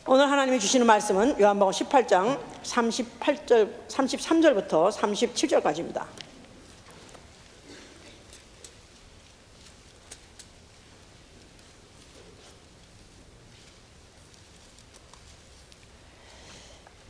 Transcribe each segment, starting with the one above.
오늘 하나님이 주시는 말씀은 요한복음 18장 33절부터 37절까지입니다.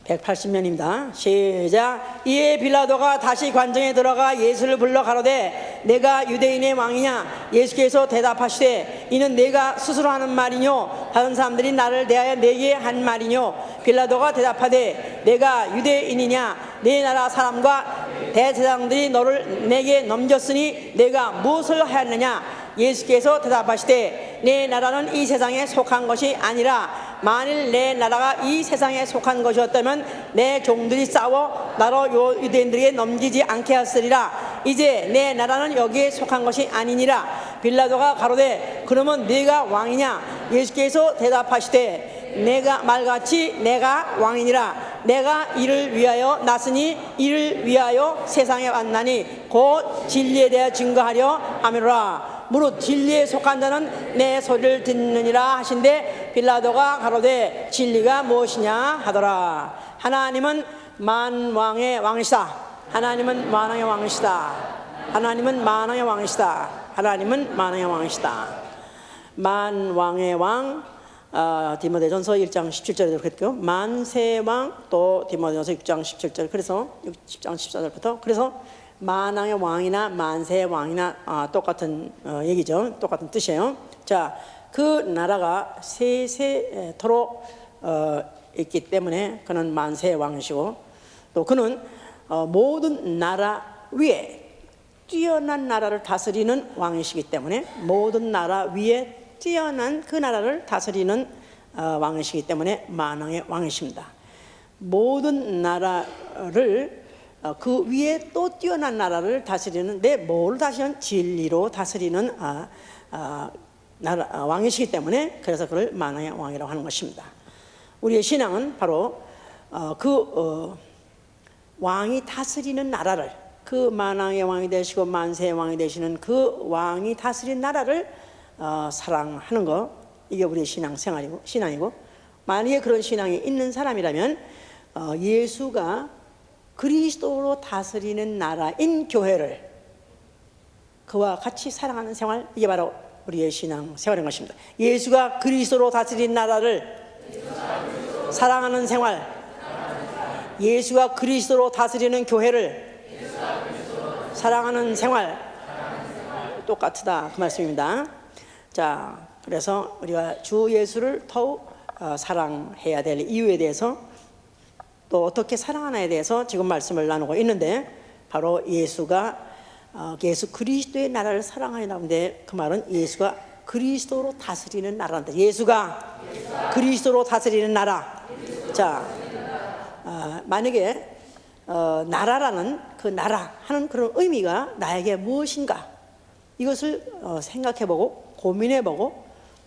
(180면입니다) 시작. 이에 빌라도가 다시 관정에 들어가 예수를 불러 가로되 내가 유대인의 왕이냐? 예수께서 대답하시되 이는 내가 스스로 하는 말이뇨 다른 사람들이 나를 대하여 내게 한 말이뇨? 빌라도가 대답하되 내가 유대인이냐? 내 나라 사람과 대제사장들이 너를 내게 넘겼으니 내가 무엇을 하였느냐? 예수께서 대답하시되 내 나라는 이 세상에 속한 것이 아니라 만일 내 나라가 이 세상에 속한 것이었다면 내 종들이 싸워 나로 유대인들에게 넘기지 않게 하였으리라. 이제 내 나라는 여기에 속한 것이 아니니라. 빌라도가 가로되 그러면 네가 왕이냐? 예수께서 대답하시되 내가 말같이 내가 왕이니라. 내가 이를 위하여 났으니 이를 위하여 세상에 왔나니 곧 진리에 대하여 증거하려 함이로라. 무릇 진리에 속한 자는 내 소리를 듣느니라 하신대 빌라도가 가로되 진리가 무엇이냐 하더라. 하나님은 만왕의 왕이시다. 하나님은 만왕의 왕이시다. 하나님은 만왕의 왕이시다. 하나님은 만왕의 왕이시다. 만왕의 왕, 디모데전서 1장 17절에 그랬고요. 만세왕, 또 디모데전서 6장 17절, 그래서 10장 14절부터 그래서 만왕의 왕이나 만세의 왕이나 똑같은 얘기죠. 똑같은 뜻이에요. 자, 그 나라가 세세토록 있기 때문에 그는 만세의 왕이시고 또 그는 모든 나라 위에 뛰어난 나라를 다스리는 왕이시기 때문에 모든 나라 위에 뛰어난 그 나라를 다스리는 왕이시기 때문에 만왕의 왕이십니다. 모든 나라를 그 위에 또 뛰어난 나라를 다스리는데 뭘 다스리는? 진리로 다스리는 왕이시기 때문에 그래서 그를 만왕의 왕이라고 하는 것입니다. 우리의 신앙은 바로 왕이 다스리는 나라를, 그 만왕의 왕이 되시고 만세의 왕이 되시는 그 왕이 다스린 나라를 사랑하는 것, 이게 우리의 신앙이고 만약에 그런 신앙이 있는 사람이라면 예수가 그리스도로 다스리는 나라인 교회를 그와 같이 사랑하는 생활, 이게 바로 우리의 신앙 생활인 것입니다. 예수가 그리스도로 다스리는 나라를 사랑하는 생활, 예수가 그리스도로 다스리는 교회를 사랑하는 생활, 똑같다 그 말씀입니다. 자, 그래서 우리가 주 예수를 더욱 사랑해야 될 이유에 대해서 또 어떻게 사랑하나에 대해서 지금 말씀을 나누고 있는데 바로 예수가 예수 그리스도의 나라를 사랑하는데 그 말은 예수가 그리스도로 다스리는 나라인데 예수가 그리스도로 다스리는 나라. 자, 만약에 나라라는 그 나라 하는 그런 의미가 나에게 무엇인가 이것을 생각해보고 고민해보고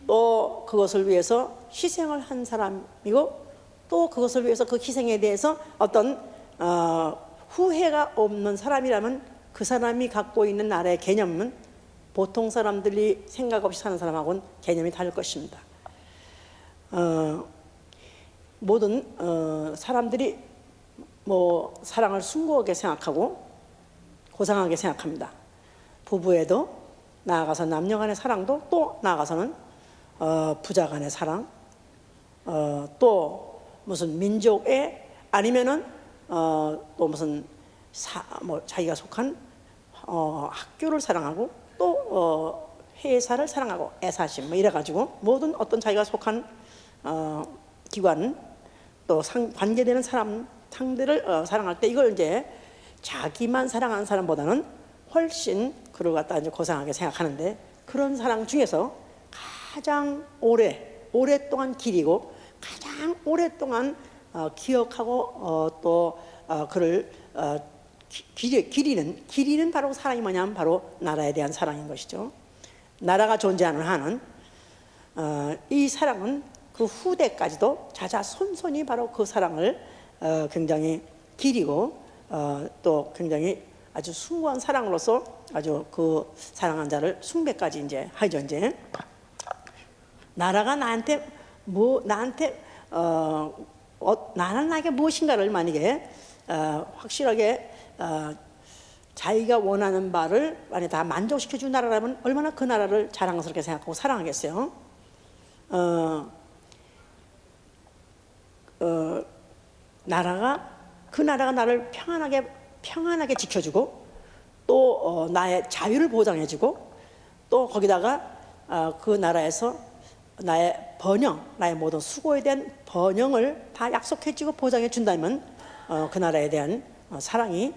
또 그것을 위해서 희생을 한 사람이고 또 그것을 위해서 그 희생에 대해서 어떤 후회가 없는 사람이라면 그 사람이 갖고 있는 나라의 개념은 보통 사람들이 생각 없이 사는 사람하고는 개념이 다를 것입니다. 모든 사람들이 사랑을 숭고하게 생각하고 고상하게 생각합니다. 부부에도 나아가서 남녀 간의 사랑도 또 나아가서는 부자 간의 사랑, 또 무슨 민족에 아니면은 또 무슨 자기가 속한 학교를 사랑하고 또 회사를 사랑하고 애사심 이래가지고 모든 어떤 자기가 속한 기관 또 관계되는 상대를 사랑할 때 이걸 이제 자기만 사랑하는 사람보다는 훨씬 그를 갖다 이제 고상하게 생각하는데 그런 사랑 중에서 가장 오랫동안 기리고 가장 오랫동안 기억하고 또 그를 기리는 바로 사랑이 뭐냐면 바로 나라에 대한 사랑인 것이죠. 나라가 존재하는 한은 이 사랑은 그 후대까지도 자자손손이 바로 그 사랑을 굉장히 기리고 또 굉장히 아주 숭고한 사랑으로서 아주 그 사랑한 자를 숭배까지 이제 하죠. 이제 나라가 나한테 나는 나에게 무엇인가를 만약에 확실하게 자기가 원하는 바를 만약 다 만족시켜준 나라라면 얼마나 그 나라를 자랑스럽게 생각하고 사랑하겠어요. 그 나라가 나를 평안하게 지켜주고 또 나의 자유를 보장해주고 또 거기다가 그 나라에서 나의 모든 수고에 대한 번영을 다 약속해주고 보장해준다면 그 나라에 대한 사랑이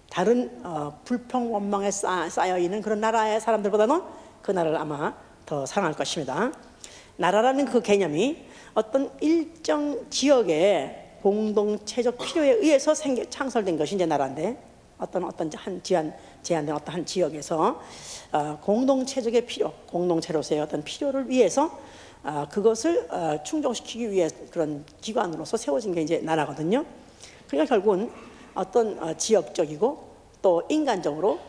다른 불평 원망에 쌓여있는 그런 나라의 사람들보다는 그 나라를 아마 더 사랑할 것입니다. 나라라는 그 개념이 어떤 일정 지역의 공동체적 필요에 의해서 창설된 것이 이제 나라인데 어떤 한 제한된 어떤 한 지역에서 공동체적의 필요, 공동체로서의 어떤 필요를 위해서 그것을 충족시키기 위해 그런 기관으로서 세워진 게 이제 나라거든요. 그러니까 결국은 어떤 지역적이고 또 인간적으로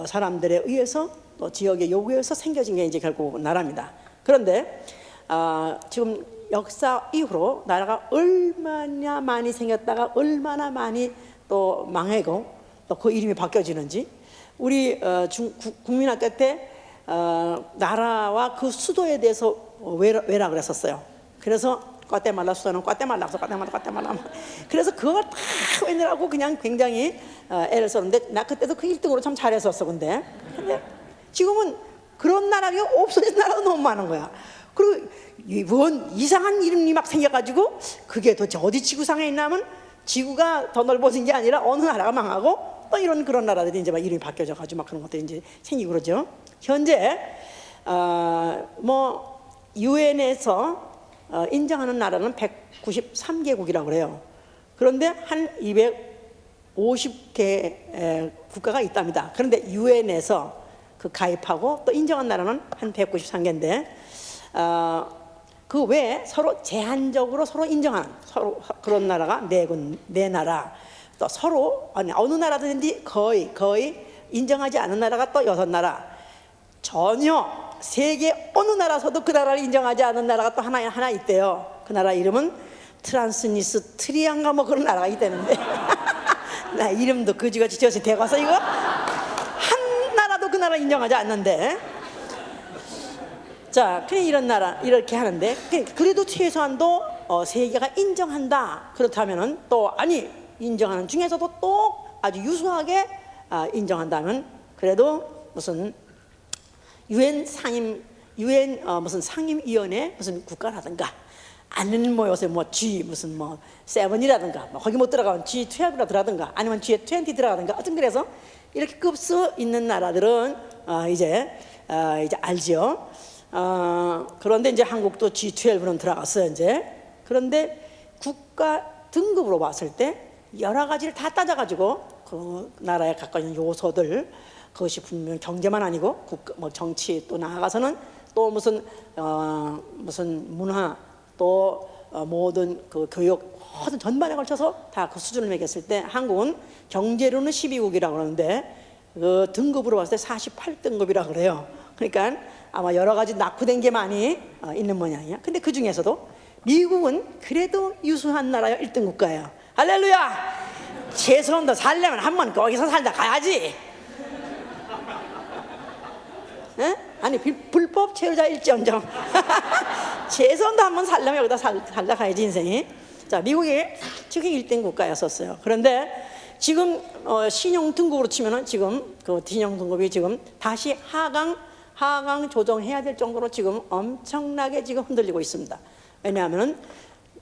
사람들에 의해서 또 지역의 요구에 의해서 생겨진 게 이제 결국 나라입니다. 그런데 지금 역사 이후로 나라가 얼마나 많이 생겼다가 얼마나 많이 또 망하고 또 그 이름이 바뀌어지는지 우리 국민학교 때 나라와 그 수도에 대해서 왜라 그랬었어요. 그래서 과테말라 수도는 과테말라 그래서 그걸 다 외우느라고 그냥 굉장히 애를 썼는데 나 그때도 그 1등으로 참 잘했었어. 근데 지금은 그런 나라가 없어진 나라가 너무 많은 거야. 그리고 이번 이상한 이름이 막 생겨가지고 그게 도대체 어디 지구상에 있냐면 지구가 더 넓어진 게 아니라 어느 나라가 망하고 또 그런 나라들이 이제 막 이름이 바뀌어져 가지고 막 그런 것들이 이제 생기고 그러죠. 현재 유엔에서 인정하는 나라는 193개국이라고 그래요. 그런데 한 250개 국가가 있답니다. 그런데 유엔에서 그 가입하고 또 인정한 나라는 한 193개인데 그 외에 서로 제한적으로 서로 인정하는 그런 나라가 네 나라, 또 서로 어느 나라든지 거의 인정하지 않은 나라가 또 6나라, 전혀 세계 어느 나라에서도 그 나라를 인정하지 않은 나라가 또 하나 있대요. 그 나라 이름은 트란스니스트리아인가 뭐 그런 나라가 있다는데 나 이름도 그지같이 지어서 대가서 이거 한 나라도 그 나라 인정하지 않는데. 자, 그래 이런 나라 이렇게 하는데 그래도 최소한도 세계가 인정한다. 그렇다면은 또 인정하는 중에서도 또 아주 유수하게 인정한다면 그래도 무슨 유엔 무슨 상임위원회 무슨 국가라든가 아니면 요새 G 무슨 세븐이라든가 거기 못 들어가면 G12라 들어가든가 아니면 G20 들어가든가 어떤 그래서 이렇게 급수 있는 나라들은 이제 알죠. 그런데 이제 한국도 G12는 들어갔어요 이제. 그런데 국가 등급으로 봤을 때 여러 가지를 다 따져가지고 그 나라에 갖고 있는 요소들 그것이 분명 경제만 아니고 정치 또 나아가서는 또 무슨 문화 또 모든 그 교육 모든 전반에 걸쳐서 다 그 수준을 매겼을 때 한국은 경제로는 12국이라고 그러는데 그 등급으로 봤을 때 48등급이라고 그래요. 그러니까 아마 여러 가지 낙후된 게 많이 있는 모양이야. 근데 그 중에서도 미국은 그래도 유수한 나라요. 1등 국가예요. 할렐루야. 최소한도 살려면 한번 거기서 살다 가야지. 에? 아니 불법 체류자 일지언정 최소한도 한번 살려면 여기다 살다 가야지 인생이. 자, 미국이 지금 1등 국가였었어요. 그런데 지금 신용 등급으로 치면은 지금 그 신용 등급이 지금 다시 하강 조정해야 될 정도로 지금 엄청나게 지금 흔들리고 있습니다. 왜냐하면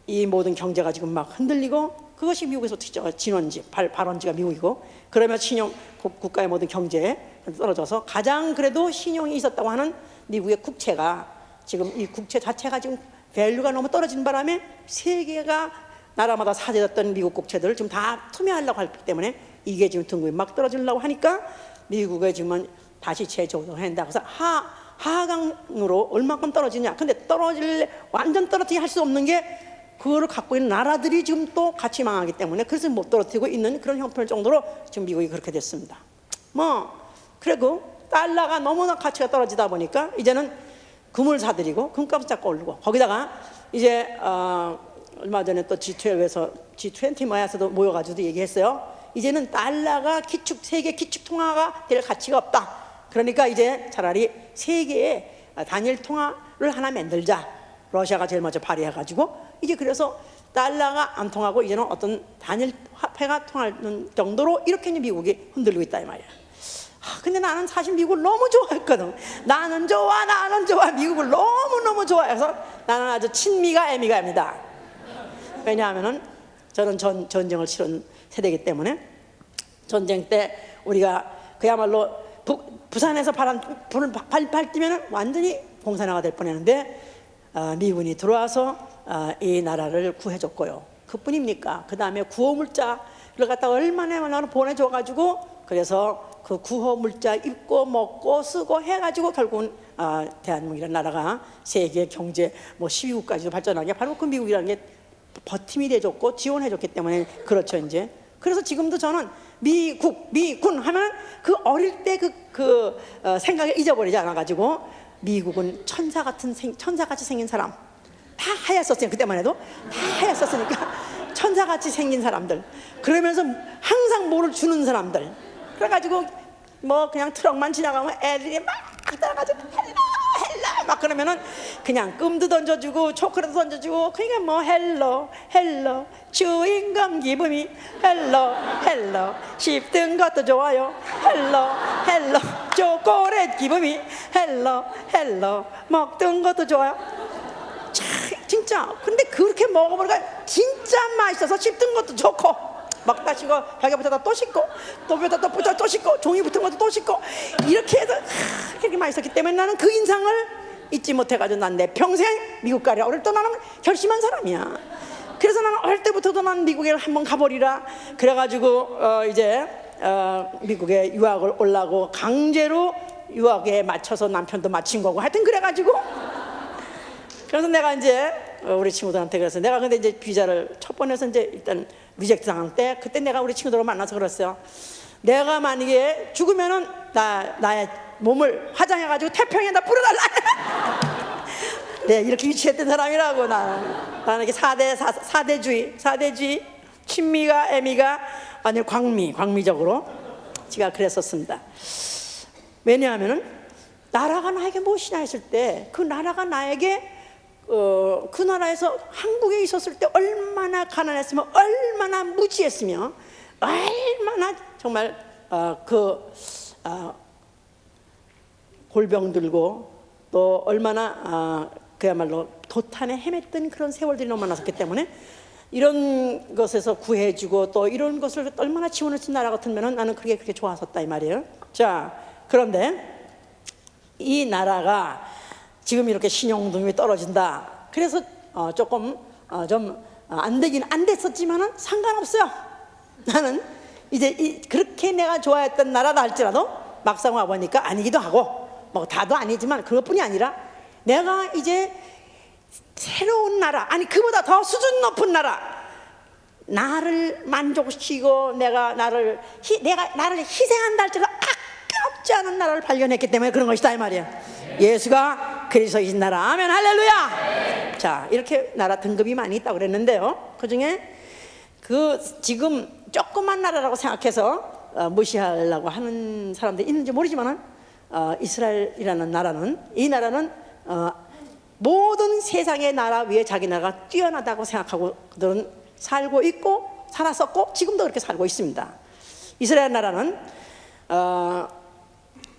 이 모든 경제가 지금 막 흔들리고 그것이 미국에서 진원지 발원지가 미국이고 그러면 신용 국가의 모든 경제에 떨어져서 가장 그래도 신용이 있었다고 하는 미국의 국채가 지금 이 국채 자체가 지금 밸류가 너무 떨어진 바람에 세계가 나라마다 사재졌던 미국 국채들을 지금 다 투매하려고 하기 때문에 이게 지금 등급이 막 떨어지려고 하니까 미국의 지금은 다시 재조정한다. 그래서 하강으로 얼마큼 떨어지냐. 근데 완전 떨어지게 할 수 없는 게 그거를 갖고 있는 나라들이 지금 또 같이 망하기 때문에 그래서 못 떨어뜨리고 있는 그런 형편일 정도로 지금 미국이 그렇게 됐습니다. 그리고 달러가 너무나 가치가 떨어지다 보니까 이제는 금을 사들이고 금값을 자꾸 오르고 거기다가 이제 얼마 전에 또 G12에서 G20 모여서도 모여가지고 얘기했어요. 이제는 달러가 세계 기축 통화가 될 가치가 없다. 그러니까 이제 차라리 세계의 단일 통화를 하나 만들자. 러시아가 제일 먼저 발의해가지고 이제 그래서 달러가 안 통하고 이제는 어떤 단일 화폐가 통하는 정도로 이렇게 미국이 흔들리고 있다 이 말이야. 근데 나는 사실 미국을 너무 좋아했거든. 나는 좋아 미국을 너무너무 좋아해서 나는 아주 친미가 애미가입니다. 왜냐하면은 저는 전쟁을 치른 세대이기 때문에 전쟁 때 우리가 그야말로 부산에서 불을 밝히면 완전히 공산화가 될 뻔했는데 미군이 들어와서 이 나라를 구해줬고요. 그뿐입니까? 그 다음에 구호물자를 갖다 얼마나 보내줘가지고 그래서 그 구호물자 입고 먹고 쓰고 해가지고 결국은 대한민국이라는 나라가 세계 경제 12국까지도 발전하게 바로 그 미국이라는 게 버팀이 돼줬고 지원해줬기 때문에 그렇죠 이제. 그래서 지금도 저는 미군 하면 그 어릴 때 그 생각을 잊어버리지 않아가지고 미국은 천사같이 생긴 사람 다 하얗었어요. 그때만 해도 다 하얗었으니까 천사같이 생긴 사람들 그러면서 항상 뭐를 주는 사람들 그래가지고 그냥 트럭만 지나가면 애들이 막 따라가지고 헬로 막 그러면은 그냥 끔도 던져주고 초콜릿도 던져주고 그러니까 헬로 주인공 기분이 헬로 씹든 것도 좋아요 헬로 초콜릿 기분이 헬로 먹던 것도 좋아요. 진짜 근데 그렇게 먹어보니까 진짜 맛있어서 씹든 것도 좋고 먹다 씹고 벽에 붙여다 또 씹고 또 붙여다 또 씹고 종이 붙은 것도 또 씹고 이렇게 해서 그렇게 맛있었기 때문에 나는 그 인상을 잊지 못해가지고 난 내 평생 미국 가려 어릴 때 나는 결심한 사람이야. 그래서 나는 어릴 때부터도 난 미국에 한번 가버리라 그래가지고 이제 미국에 유학을 오려고 강제로 유학에 맞춰서 남편도 마친 거고 하여튼 그래가지고 그래서 내가 이제 우리 친구들한테 그래서 내가 근데 이제 비자를 첫 번에서 이제 일단 리젝트 당할 때 그때 내가 우리 친구들을 만나서 그랬어요. 내가 만약에 죽으면은 나의 몸을 화장해가지고 태평에다 뿌려달라. 네 이렇게 유치했던 사람이라고 나는 이렇게 사대주의 친미가 애미가 아니 광미적으로 제가 그랬었습니다. 왜냐하면은 나라가 나에게 무엇이냐 했을 때 그 나라가 나에게 그 나라에서 한국에 있었을 때 얼마나 가난했으면 얼마나 무지했으며 얼마나 정말 골병 들고 또 얼마나 그야말로 도탄에 헤맸던 그런 세월들이 너무 많았기 때문에 이런 것에서 구해주고 또 이런 것을 얼마나 지원해준 나라 같으면 나는 그게 그렇게 좋았었다 이 말이에요. 자 그런데 이 나라가 지금 이렇게 신용등급이 떨어진다. 그래서 조금 좀 안 되긴 안 됐었지만은 상관없어요. 나는 이제 그렇게 내가 좋아했던 나라다 할지라도 막상 와보니까 아니기도 하고 다도 아니지만 그것뿐이 아니라 내가 이제 새로운 나라 아니 그보다 더 수준 높은 나라 나를 만족시키고 내가 나를 희생한다 할지라도 아깝지 않은 나라를 발견했기 때문에 그런 것이다 이 말이야. 예수가 그리스도이신 나라 아멘 할렐루야. 자 이렇게 나라 등급이 많이 있다고 그랬는데요. 그중에 지금 조그만 나라라고 생각해서 무시하려고 하는 사람들이 있는지 모르지만 이스라엘이라는 이 나라는 모든 세상의 나라 위에 자기 나라가 뛰어나다고 생각하고 그들은 살고 있고 살았었고 지금도 그렇게 살고 있습니다. 이스라엘 나라는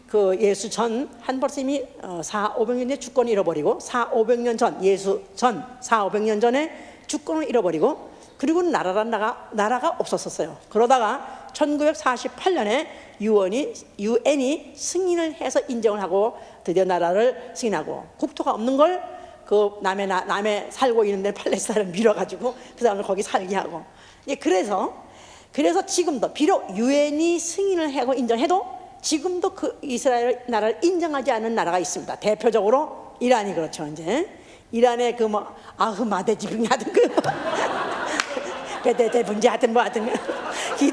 그 예수 전 한 벌써 이미 400~500년 전에 주권을 잃어버리고 400~500년 전 예수 전 400~500년 전에 주권을 잃어버리고 그리고 나라가 없었어요. 그러다가 1948년에 유엔이 승인을 해서 인정을 하고 드디어 나라를 승인하고 국토가 없는 걸 그 남에 살고 있는데 팔레스타인을 밀어가지고 그 사람을 거기 살게 하고 그래서 지금도 비록 유엔이 승인을 하고 인정해도 지금도 그 이스라엘 나라를 인정하지 않는 나라가 있습니다. 대표적으로 이란이 그렇죠. 이제 이란의 아흐마데지빙 하든 대분지 하든 이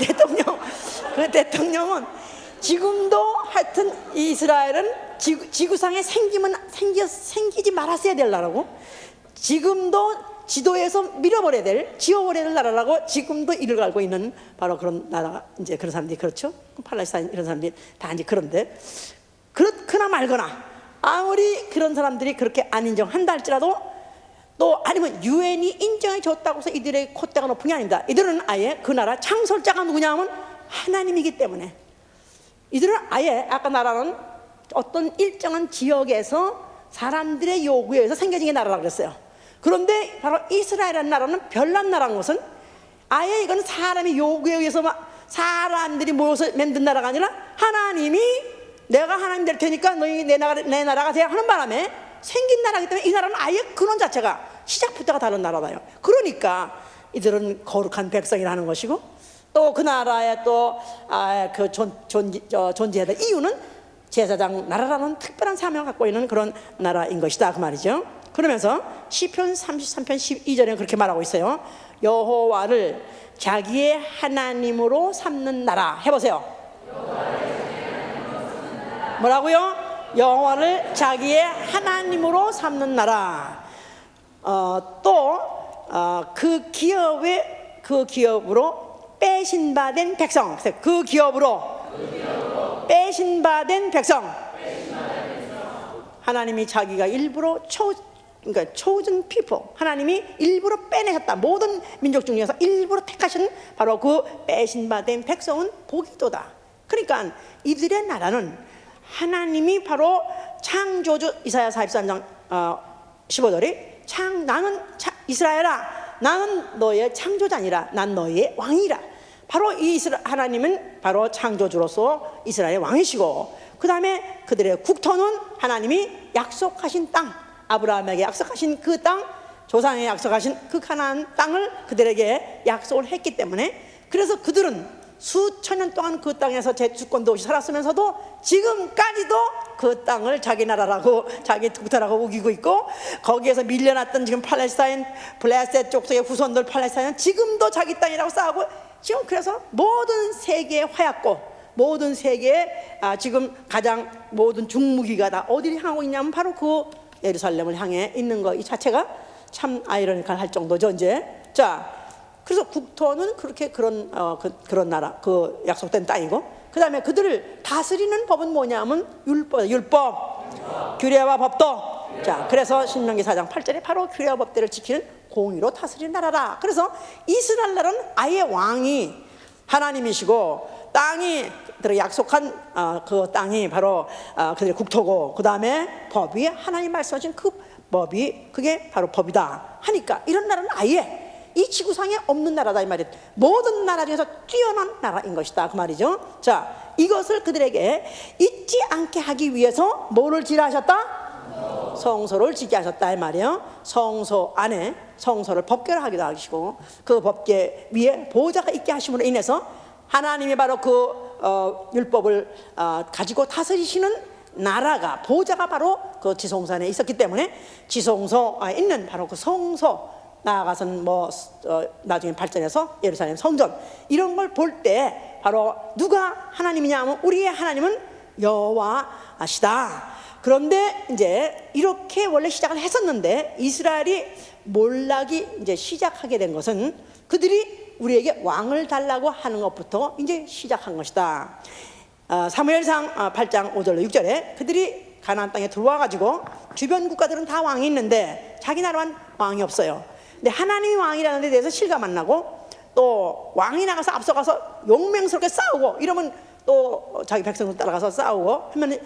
대통령은 지금도 하여튼 이스라엘은 지구상에 생기지 말았어야 될 나라고 지금도 지도에서 밀어버려야 될, 지워버려야 될 나라라고 지금도 이를 갈고 있는 바로 그런 나라가 이제 그런 사람들이 그렇죠. 팔레스타인 이런 사람들이 다 이제 그런데 그렇거나 말거나 아무리 그런 사람들이 그렇게 안 인정한다 할지라도 또 아니면 유엔이 인정해 줬다고 해서 이들의 콧대가 높은 게 아닙니다. 이들은 아예 그 나라 창설자가 누구냐 하면 하나님이기 때문에 이들은 아예 아까 나라는 어떤 일정한 지역에서 사람들의 요구에 의해서 생겨진 게 나라라고 그랬어요. 그런데 바로 이스라엘이라는 나라는 별난 나라인 것은 아예 이건 사람의 요구에 의해서 사람들이 모여서 만든 나라가 아니라 하나님이 내가 하나님 될 테니까 너희 내 나라가 돼야 하는 바람에 생긴 나라이기 때문에 이 나라는 아예 근원 자체가 시작부터가 다른 나라다요. 그러니까 이들은 거룩한 백성이라는 것이고 또 그 나라에 또 존재해야 될 이유는 제사장 나라라는 특별한 사명을 갖고 있는 그런 나라인 것이다 그 말이죠. 그러면서 시편 33편 12절에 그렇게 말하고 있어요. 여호와를 자기의 하나님으로 삼는 나라. 해보세요. 뭐라고요? 여호와를 자기의 하나님으로 삼는 나라. 또 그 기업으로 빼신바된 백성. 그 기업으로 빼신바된 백성. 하나님이 자기가 일부러 그러니까 chosen people, 하나님이 일부러 빼내셨다. 모든 민족 중에서 일부러 택하신 바로 그 빼신바된 백성은 복이도다. 그러니까 이들의 나라는 하나님이 바로 창조주. 이사야 43장 15절이 나는 이스라엘아 나는 너의 창조자 아니라 난 너의 왕이라. 바로 이 하나님은 바로 창조주로서 이스라엘의 왕이시고 그 다음에 그들의 국토는 하나님이 약속하신 땅, 아브라함에게 약속하신 그 땅, 조상에게 약속하신 그 가나안 땅을 그들에게 약속을 했기 때문에 그래서 그들은 수천 년 동안 그 땅에서 제주권도 없이 살았으면서도 지금까지도 그 땅을 자기 나라라고 자기 국토라고 우기고 있고 거기에서 밀려났던 지금 팔레스타인 블레셋 족속의 후손들 팔레스타인은 지금도 자기 땅이라고 싸우고 지금 그래서 모든 세계의 화약고 모든 세계의 지금 가장 모든 중무기가 다 어디를 향하고 있냐면 바로 그 예루살렘을 향해 있는 거 이 자체가 참 아이러니컬할 정도죠 이제. 자, 그래서 국토는 그렇게 그런 나라, 그 약속된 땅이고, 그 다음에 그들을 다스리는 법은 뭐냐면 율법, 규례와 법도. 자, 그래서 신명기 4장 8절에 바로 규례와 법대를 지키는 공의로 다스리는 나라라. 그래서 이스라엘 나라는 아예 왕이 하나님이시고 땅이 그들의 약속한 그 땅이 바로 그들의 국토고, 그 다음에 법이 하나님 말씀하신 그 법이 그게 바로 법이다 하니까 이런 나라는 아예 이 지구상에 없는 나라다 이 말이에요. 모든 나라 중에서 뛰어난 나라인 것이다 그 말이죠. 자, 이것을 그들에게 잊지 않게 하기 위해서 뭐를 지라 하셨다? 성소를 지게 하셨다 이 말이에요. 성소 안에 성소를 법궤로 하기도 하시고 그 법궤 위에 보호자가 있게 하심으로 인해서 하나님이 바로 그 율법을 가지고 다스리시는 나라가 보호자가 바로 그 지성소 안에 있었기 때문에 지성소에 있는 바로 그 성소, 나아가서는 나중에 발전해서 예루살렘 성전 이런 걸 볼 때 바로 누가 하나님이냐 하면 우리의 하나님은 여호와시다. 그런데 이제 이렇게 원래 시작을 했었는데 이스라엘이 몰락이 이제 시작하게 된 것은 그들이 우리에게 왕을 달라고 하는 것부터 이제 시작한 것이다. 사무엘상 8장 5절로 6절에 그들이 가나안 땅에 들어와 가지고 주변 국가들은 다 왕이 있는데 자기 나라만 왕이 없어요. 근데 하나님이 왕이라는 데 대해서 실감 안 나고 또 왕이 나가서 앞서가서 용맹스럽게 싸우고 이러면 또 자기 백성들 따라가서 싸우고 하면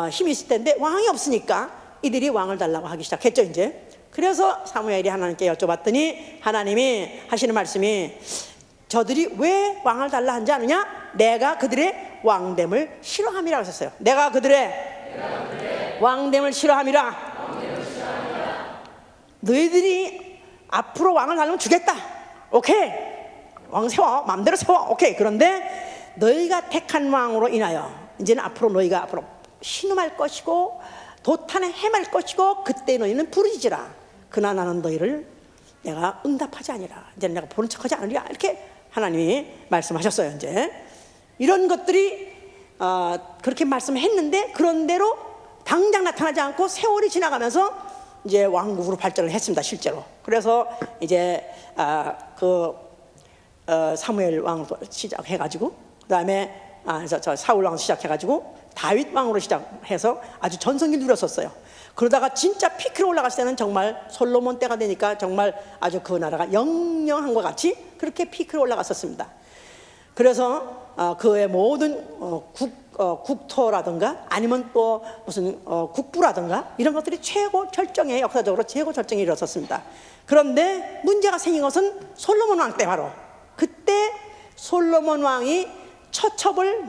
힘이 있을 텐데 왕이 없으니까 이들이 왕을 달라고 하기 시작했죠 이제. 그래서 사무엘이 하나님께 여쭤봤더니 하나님이 하시는 말씀이 저들이 왜 왕을 달라 한지 아느냐? 내가 그들의 왕됨을 싫어함이라고 하셨어요. 내가 그들의 왕됨을 싫어함이라. 너희들이 앞으로 왕을 달라면 주겠다. 오케이, 왕 세워, 마음대로 세워. 오케이. 그런데 너희가 택한 왕으로 인하여 이제는 앞으로 너희가 앞으로 신음할 것이고 도탄에 헤맬 것이고 그때 너희는 부르짖으라. 그러나 나는 너희를 내가 응답하지 아니라 이제는 내가 보는 척하지 않으리라. 이렇게 하나님이 말씀하셨어요. 이제 이런 것들이 그렇게 말씀했는데 그런 대로 당장 나타나지 않고 세월이 지나가면서 이제 왕국으로 발전을 했습니다, 실제로. 그래서 이제 사무엘 왕으로 시작해가지고, 그다음에 사울 왕으로 시작해가지고 다윗 왕으로 시작해서 아주 전성기를 누렸었어요. 그러다가 진짜 피크로 올라갔을 때는 정말 솔로몬 때가 되니까 정말 아주 그 나라가 영영한 것 같이 그렇게 피크로 올라갔었습니다. 그래서 그의 모든 국토라든가 아니면 또 무슨 국부라든가 이런 것들이 최고 절정에, 역사적으로 최고 절정에 이르렀었습니다. 그런데 문제가 생긴 것은 솔로몬 왕 때, 바로 그때 솔로몬 왕이 처첩을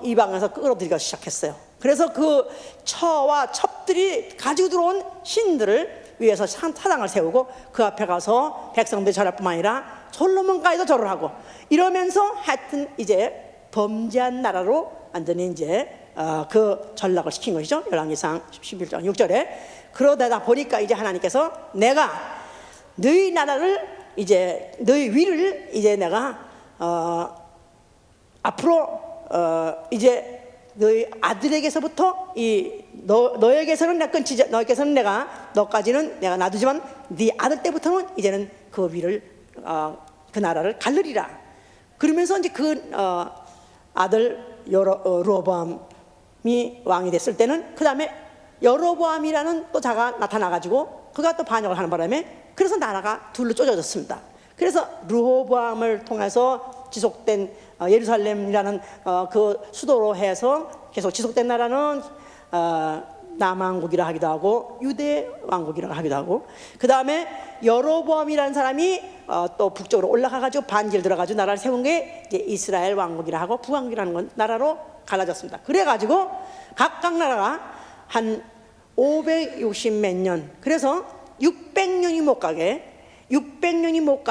이방에서 끌어들이기 시작했어요. 그래서 그 처와 첩들이 가지고 들어온 신들을 위해서 사당을 세우고 그 앞에 가서 백성들 절할 뿐만 아니라 솔로몬까지도 절을 하고, 이러면서 하여튼 이제 범죄한 나라로 완전히 이제 그 전락을 시킨 것이죠. 열왕기상 11장 6절에. 그러다 보니까 이제 하나님께서 내가 너희 나라를 이제 너희 위를 이제 내가 앞으로 이제 너희 아들에게서부터 너에게서는 내가 끊지지, 너에게서는 내가, 너까지는 내가 놔두지만 네 아들 때부터는 이제는 그 위를 그 나라를 갈르리라. 그러면서 이제 그 아들 르호보암이 왕이 됐을 때는 그 다음에 여로보암이라는 또 자가 나타나가지고 그가 또 반역을 하는 바람에 그래서 나라가 둘로 쪼개졌습니다. 그래서 르호보암을 통해서 지속된 예루살렘이라는 그 수도로 해서 계속 지속된 나라는 남왕국이라 하기도 하고 유대 왕국이라 하기도 하고, 그 다음에 여로보암이라는 사람이 또 북쪽으로 올라가가지고 반길 들어가지고 나라를 세운 게 이제 이스라엘 왕국이라 하고 북왕국이라는 나라로 갈라졌습니다. 그래가지고 각각 나라가 한 560 몇 년, 그래서 600년이 못 가게, 600년이 못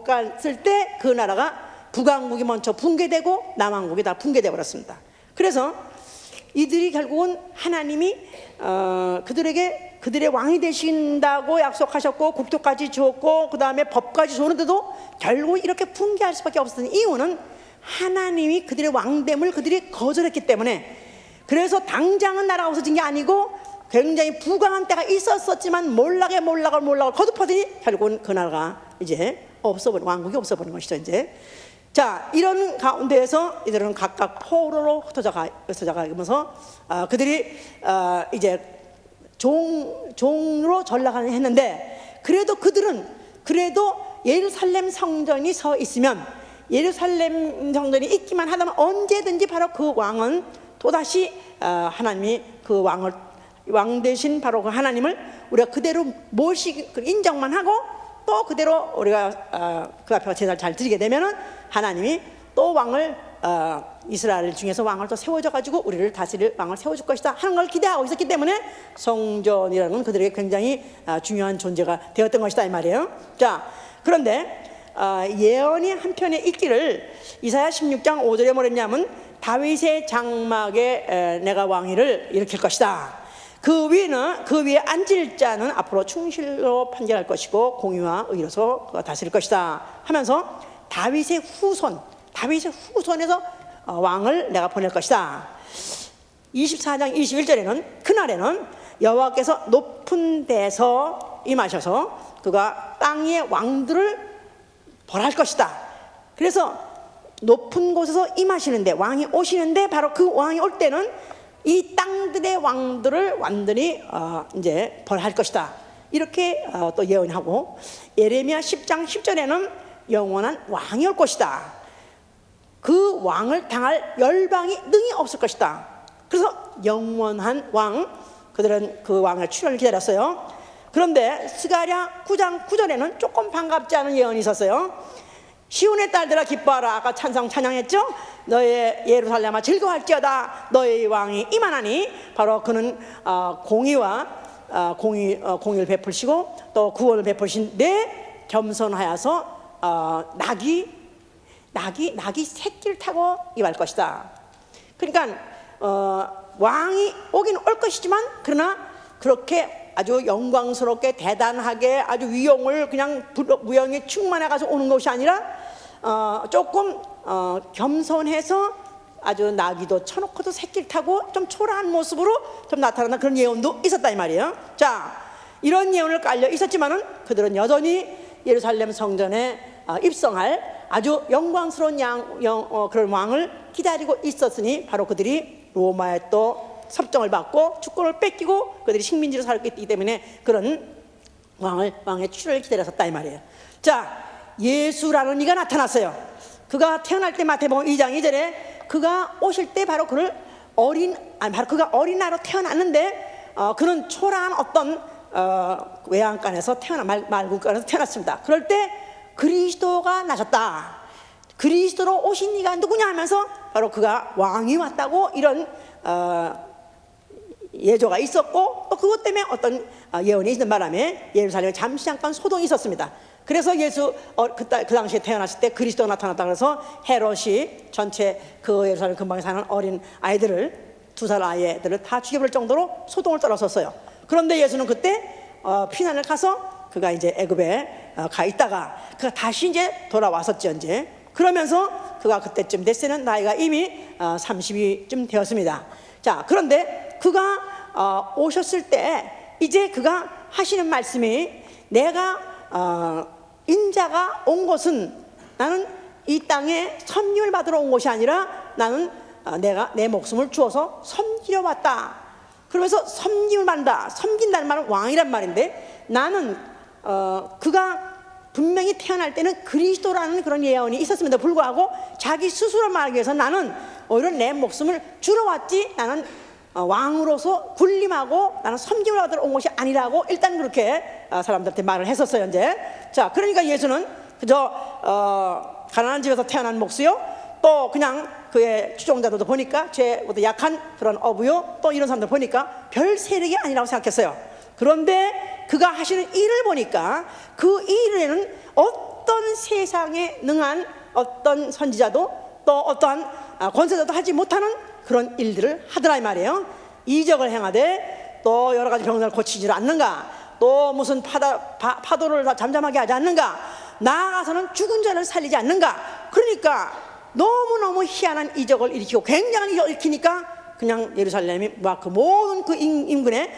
갔을 때 그 나라가 북왕국이 먼저 붕괴되고 남왕국이 다 붕괴되어 버렸습니다. 그래서 이들이 결국은 하나님이 그들에게 그들의 왕이 되신다고 약속하셨고 국토까지 주었고 그 다음에 법까지 주었는데도 결국 이렇게 붕괴할 수밖에 없었던 이유는 하나님이 그들의 왕됨을 그들이 거절했기 때문에, 그래서 당장은 나라가 없어진 게 아니고 굉장히 부강한 때가 있었지만 몰락을 거듭하더니 결국은 그 나라가 이제 없어버린, 왕국이 없어버린 것이죠. 이제 자, 이런 가운데에서 이들은 각각 포로로 흩어져가면서 그들이 이제 종으로 전락을 했는데, 그래도 그들은 예루살렘 성전이 서 있으면, 예루살렘 성전이 있기만 하다면 언제든지 바로 그 왕은 또다시 하나님이 그 왕 대신 바로 그 하나님을 우리가 그대로 인정만 하고 또 그대로 우리가 그 앞에 제사를 잘 드리게 되면은 하나님이 또 왕을 이스라엘 중에서 왕을 또 세워줘 가지고 우리를 다스릴 왕을 세워줄 것이다 하는 걸 기대하고 있었기 때문에 성전이라는 건 그들에게 굉장히 중요한 존재가 되었던 것이다 이 말이에요. 자, 그런데 예언이 한편에 있기를, 이사야 16장 5절에 뭐랬냐면 다윗의 장막에 내가 왕위를 일으킬 것이다. 그 위에 앉을 자는 앞으로 충실로 판결할 것이고 공의와 의로서 다스릴 것이다 하면서 다윗의 후손에서 왕을 내가 보낼 것이다. 24장 21절에는 그날에는 여호와께서 높은 데서 임하셔서 그가 땅 위의 왕들을 벌할 것이다. 그래서 높은 곳에서 임하시는데, 왕이 오시는데, 바로 그 왕이 올 때는 이 땅들의 왕들을 완전히 이제 벌할 것이다. 이렇게 또 예언하고, 예레미야 10장 10절에는 영원한 왕이 올 것이다. 그 왕을 당할 열방이 능히 없을 것이다. 그래서 영원한 왕, 그들은 그 왕의 출현을 기다렸어요. 그런데 스가랴 9장 9절에는 조금 반갑지 않은 예언이 있었어요. 시온의 딸들아 기뻐하라. 아까 찬양했죠? 너의 예루살렘아 즐거워할지어다. 너의 왕이 임하나니, 바로 그는 공의를 베푸시고 또 구원을 베푸신데 겸손하여서 낙이 새끼를 타고 임할 것이다. 그러니까 왕이 오긴 올 것이지만, 그러나 그렇게 아주 영광스럽게 대단하게 아주 위용을 그냥 무용에 충만해 가서 오는 것이 아니라 조금 겸손해서 아주 나귀도 쳐놓고도 새끼를 타고 좀 초라한 모습으로 좀 나타나는 그런 예언도 있었다 이 말이에요. 자, 이런 예언을 깔려 있었지만은 그들은 여전히 예루살렘 성전에 입성할 아주 영광스러운 그런 왕을 기다리고 있었으니 바로 그들이 로마에 또 섭정을 받고 주권을 뺏기고 그들이 식민지로 살았기 때문에 그런 왕의 출현을 기다렸었다 이 말이에요. 자, 예수라는 이가 나타났어요. 그가 태어날 때 마태복음 2장 2절에 그가 오실 때 바로 바로 그가 어린 나로 태어났는데 그는 초라한 어떤 외양간에서 말군간에서 태어났습니다. 그럴 때 그리스도가 나셨다. 그리스도로 오신 이가 누구냐 하면서 바로 그가 왕이 왔다고 이런 예조가 있었고 또 그것 때문에 어떤 예언이 있는 바람에 예루살렘에 잠시 잠깐 소동이 있었습니다. 그래서 예수 그 당시에 태어났을 때 그리스도가 나타났다 그래서 헤롯이 전체 그 예루살렘 근방에 사는 어린 아이들을 2살 아이들을 다 죽여버릴 정도로 소동을 떨었었어요. 그런데 예수는 그때 피난을 가서 그가 이제 애굽에 가 있다가 그가 다시 이제 돌아왔었죠. 이제 그러면서 그가 그때쯤 됐을 때는 나이가 이미 30이쯤 되었습니다. 자, 그런데 그가 오셨을 때 이제 그가 하시는 말씀이 내가 인자가 온 것은 나는 이 땅에 섬김을 받으러 온 것이 아니라 나는 내가 내 목숨을 주어서 섬기려 왔다. 그러면서 섬김을 받는다. 섬긴다는 말은 왕이란 말인데 나는 그가 분명히 태어날 때는 그리스도라는 그런 예언이 있었음에도 불구하고 자기 스스로 말하기 위해서 나는 오히려 내 목숨을 주러 왔지 나는 왕으로서 군림하고 나는 섬김을 받으러 온 것이 아니라고 일단 그렇게 사람들한테 말을 했었어요. 이제 자, 그러니까 예수는 그저 가난한 집에서 태어난 목수요, 또 그냥 그의 추종자들도 보니까 죄보다 약한 그런 어부요, 또 이런 사람들 보니까 별 세력이 아니라고 생각했어요. 그런데 그가 하시는 일을 보니까 그 일에는 어떤 세상에 능한 어떤 선지자도 또 어떠한 권세자도 하지 못하는 그런 일들을 하더라 이 말이에요. 이적을 행하되 또 여러 가지 병들을 고치지 않는가, 또 무슨 파도를 잠잠하게 하지 않는가, 나아가서는 죽은 자를 살리지 않는가. 그러니까 너무너무 희한한 이적을 일으키고 굉장한 이적을 일으키니까 그냥 예루살렘이 그 모든 그 인근에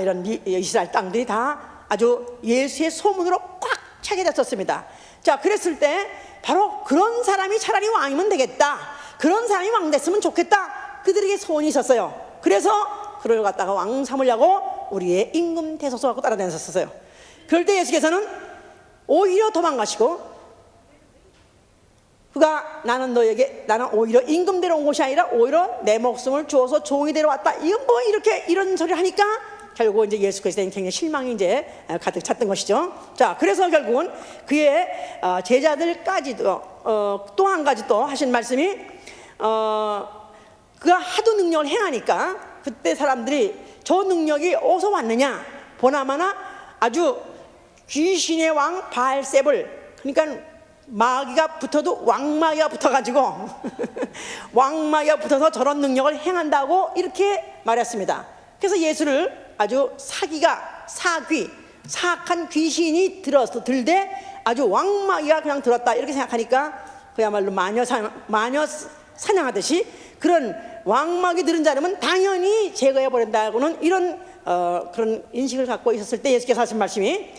이런 이스라엘 땅들이 다 아주 예수의 소문으로 꽉 차게 됐었습니다. 자, 그랬을 때 바로 그런 사람이 차라리 왕이면 되겠다, 그런 사람이 왕 됐으면 좋겠다, 그들에게 소원이 있었어요. 그래서 그를 갖다가 왕 삼으려고 우리의 임금 대소서 갖고 따라다녔었어요. 그럴 때 예수께서는 오히려 도망가시고 그가 나는 오히려 임금대로 온 것이 아니라 오히려 내 목숨을 주어서 종이 되러 왔다, 이건 뭐 이런 소리를 하니까 결국 이제 예수께서 굉장히 실망이 이제 가득 찼던 것이죠. 자, 그래서 결국은 그의 제자들까지도 또 한 가지 또 하신 말씀이 그가 하도 능력을 행하니까 그때 사람들이 저 능력이 어디서 왔느냐, 보나마나 아주 귀신의 왕 바알세불, 그러니까 마귀가 붙어도 왕마귀가 붙어가지고 왕마귀가 붙어서 저런 능력을 행한다고 이렇게 말했습니다. 그래서 예수를 아주 사악한 귀신이 들되 아주 왕마귀가 그냥 들었다 이렇게 생각하니까 그야말로 마녀 사냥하듯이 그런 왕마귀 들은 자라면 당연히 제거해 버린다고는 이런 그런 인식을 갖고 있었을 때 예수께서 하신 말씀이